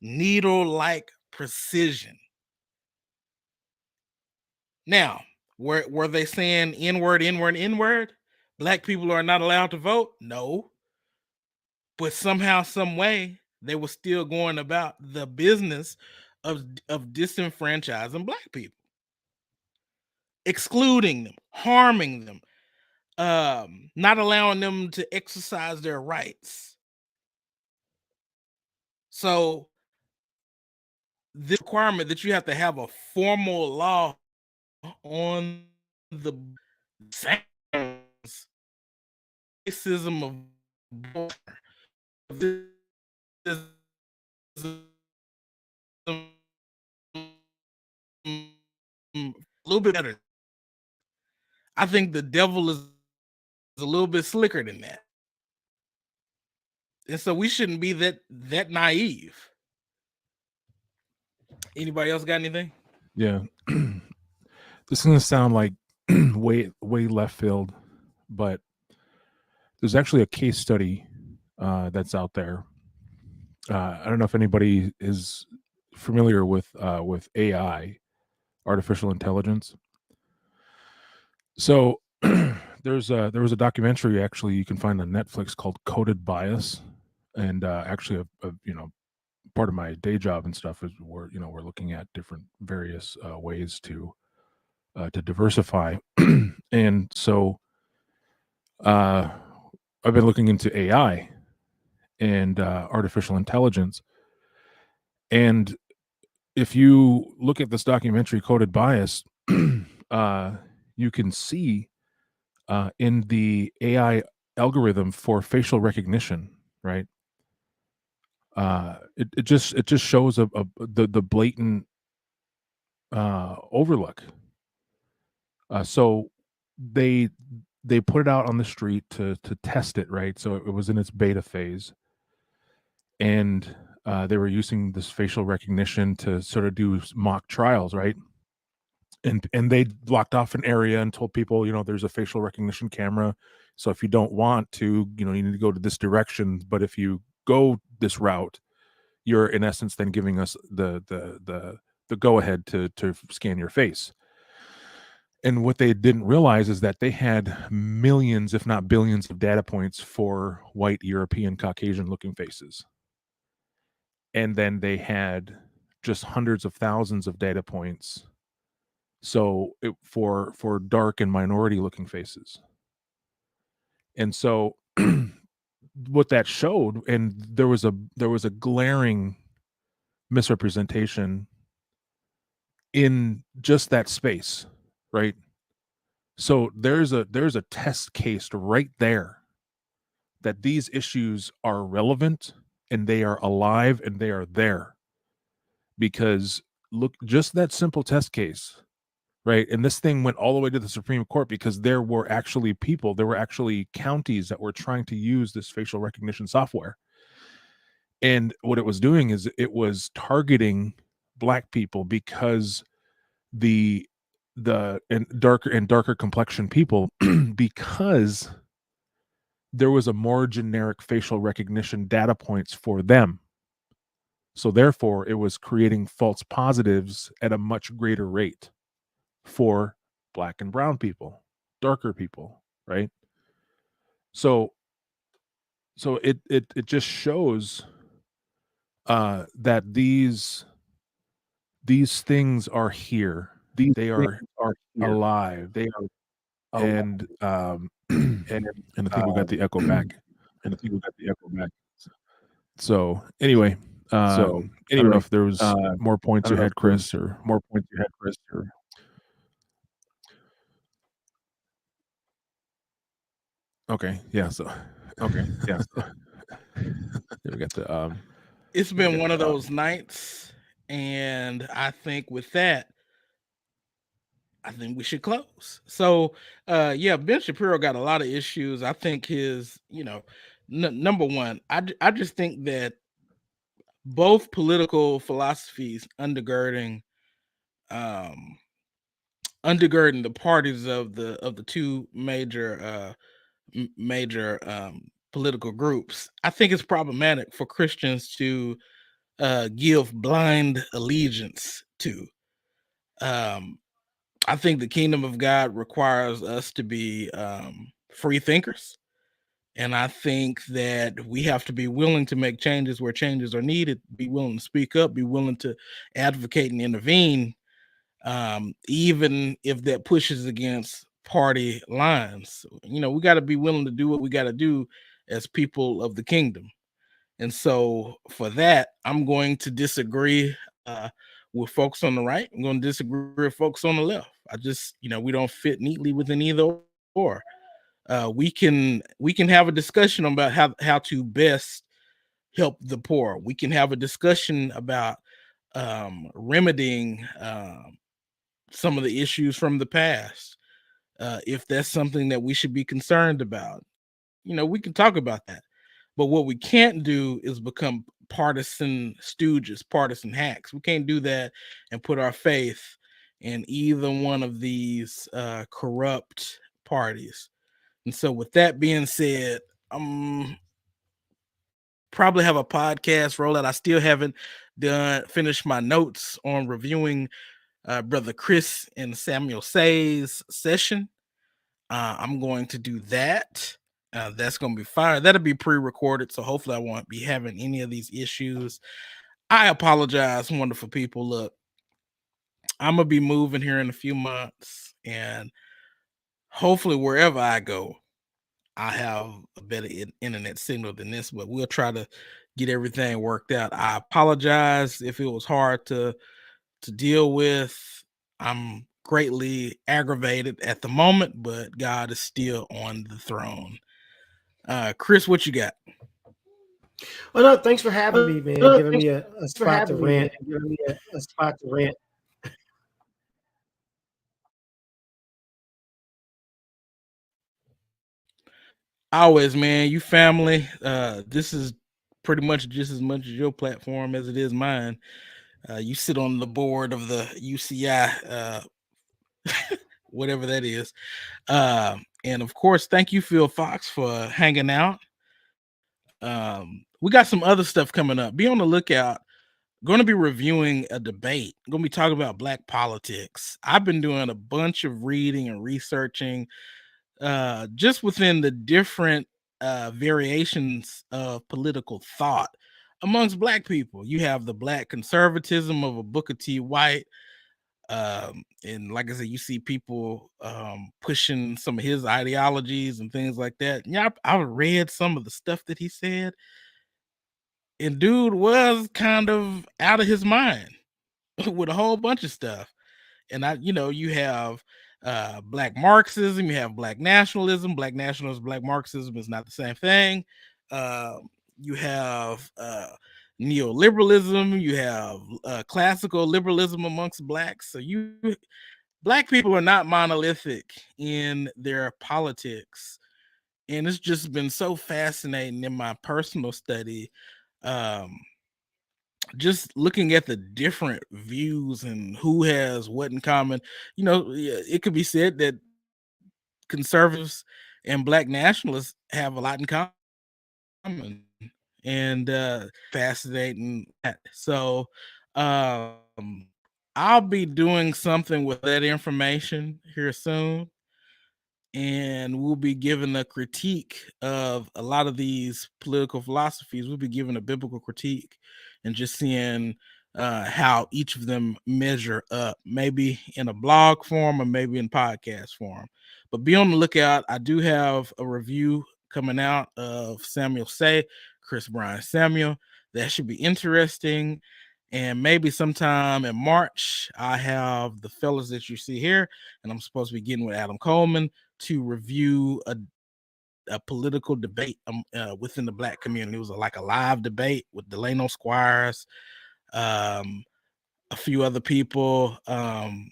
needle-like precision. Now, were they saying N-word, N-word, N-word? Black people are not allowed to vote? No. But somehow, some way, they were still going about the business of disenfranchising Black people, excluding them, harming them, not allowing them to exercise their rights. So this requirement that you have to have a formal law on the racism of this a little bit better. I think the devil is a little bit slicker than that. And so we shouldn't be that naive. Anybody else got anything? Yeah. This is going to sound like way left field, but there's actually a case study that's out there. I don't know if anybody is familiar with AI, artificial intelligence. So there was a documentary actually you can find on Netflix called Coded Bias, and actually a part of my day job and stuff is we're looking at different various ways to diversify, and so I've been looking into AI and artificial intelligence, and if you look at this documentary Coded Bias, you can see in the AI algorithm for facial recognition, right? It just shows the blatant overlook. So they put it out on the street to test it, right? So it was in its beta phase, and they were using this facial recognition to sort of do mock trials, right? And they blocked off an area and told people, there's a facial recognition camera. So if you don't want to, you need to go to this direction. But if you go this route, you're in essence then giving us the go ahead to scan your face. And what they didn't realize is that they had millions, if not billions, of data points for white, European, Caucasian looking faces. And then they had just hundreds of thousands of data points for dark and minority looking faces. And so what that showed, and there was a glaring misrepresentation in just that space, right? So there's a test case right there that these issues are relevant and they are alive and they are there, because look, just that simple test case, right? And this thing went all the way to the Supreme Court because there were actually counties that were trying to use this facial recognition software. And what it was doing is it was targeting Black people because the darker complexion people because there was a more generic facial recognition data points for them. So therefore it was creating false positives at a much greater rate for Black and brown people, darker people, right? So it just shows that these things are here. They are alive. They are, and I think we got the echo back. So anyway, I don't know if there was more points you had, Chris, or Okay. Yeah. So. We got the It's been one of those nights, and I think with that, I think we should close. So, yeah, Ben Shapiro got a lot of issues. I think his, number one, I just think that both political philosophies um, undergirding the parties of the two major political groups. I think it's problematic for Christians to give blind allegiance to. Um, I think the kingdom of God requires us to be free thinkers. And I think that we have to be willing to make changes where changes are needed, be willing to speak up, be willing to advocate and intervene, even if that pushes against party lines. We got to be willing to do what we got to do as people of the kingdom. And so for that, I'm going to disagree with folks on the right. I'm going to disagree with folks on the left. I just, we don't fit neatly within either or. We can have a discussion about how to best help the poor. We can have a discussion about remedying some of the issues from the past. If that's something that we should be concerned about, we can talk about that. But what we can't do is become partisan stooges, partisan hacks. We can't do that and put our faith in either one of these corrupt parties. And so, with that being said, probably have a podcast rollout. I still haven't finished my notes on reviewing Brother Chris and Samuel Say's session. I'm going to do that. That's going to be fine. That'll be pre-recorded, so hopefully I won't be having any of these issues. I apologize, wonderful people. Look, I'm going to be moving here in a few months, and hopefully wherever I go, I have a better internet signal than this, but we'll try to get everything worked out. I apologize if it was hard to deal with. I'm greatly aggravated at the moment, but God is still on the throne. Chris, what you got? Well, no, thanks for having me, man. Giving me a spot to rant. Giving me a spot to rant. Always, man. You family. This is pretty much just as much as your platform as it is mine. You sit on the board of the UCI, whatever that is. And of course, thank you, Phil Fox, for hanging out. We got some other stuff coming up. Be on the lookout. Going to be reviewing a debate. Going to be talking about black politics. I've been doing a bunch of reading and researching just within the different variations of political thought amongst black people. You have the black conservatism of a Booker T. White. And like I said, you see people pushing some of his ideologies and things like that. Yeah, I've read some of the stuff that he said, and dude was kind of out of his mind with a whole bunch of stuff. And you have black Marxism, you have black nationalism. Black nationalism, black Marxism is not the same thing. You have neoliberalism, you have classical liberalism amongst blacks. So black people are not monolithic in their politics. And it's just been so fascinating in my personal study. Just looking at the different views and who has what in common. It could be said that conservatives and black nationalists have a lot in common, and fascinating. So I'll be doing something with that information here soon, and we'll be given a critique of a lot of these political philosophies. We'll be given a biblical critique and just seeing how each of them measure up, maybe in a blog form or maybe in podcast form. But be on the lookout. I do have a review coming out of Samuel Say, Chris Bryan Samuel. That should be interesting. And maybe sometime in March, I have the fellas that you see here, and I'm supposed to be getting with Adam Coleman to review a a political debate within the Black community. It was like a live debate with Delano Squires, a few other people, and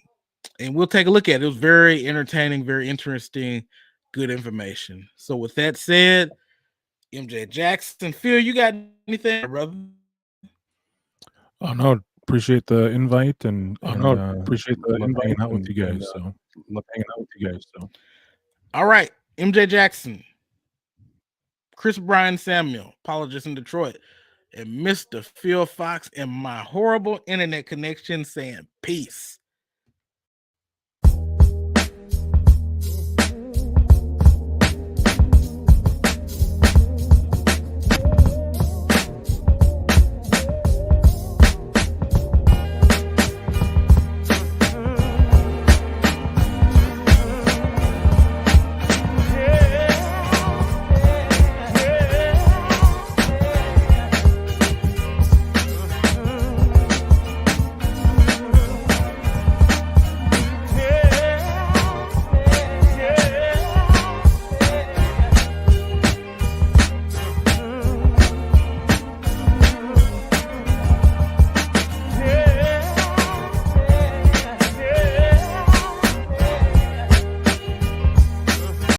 we'll take a look at it. It was very entertaining, very interesting, good information. So with that said, MJ Jackson, Phil, you got anything, brother? Oh no, appreciate the invite and appreciate the invite hanging out with you guys. So love hanging out with you guys. So all right, MJ Jackson, Chris Bryan Samuel, apologist in Detroit, and Mr. Phil Fox, and my horrible internet connection saying peace.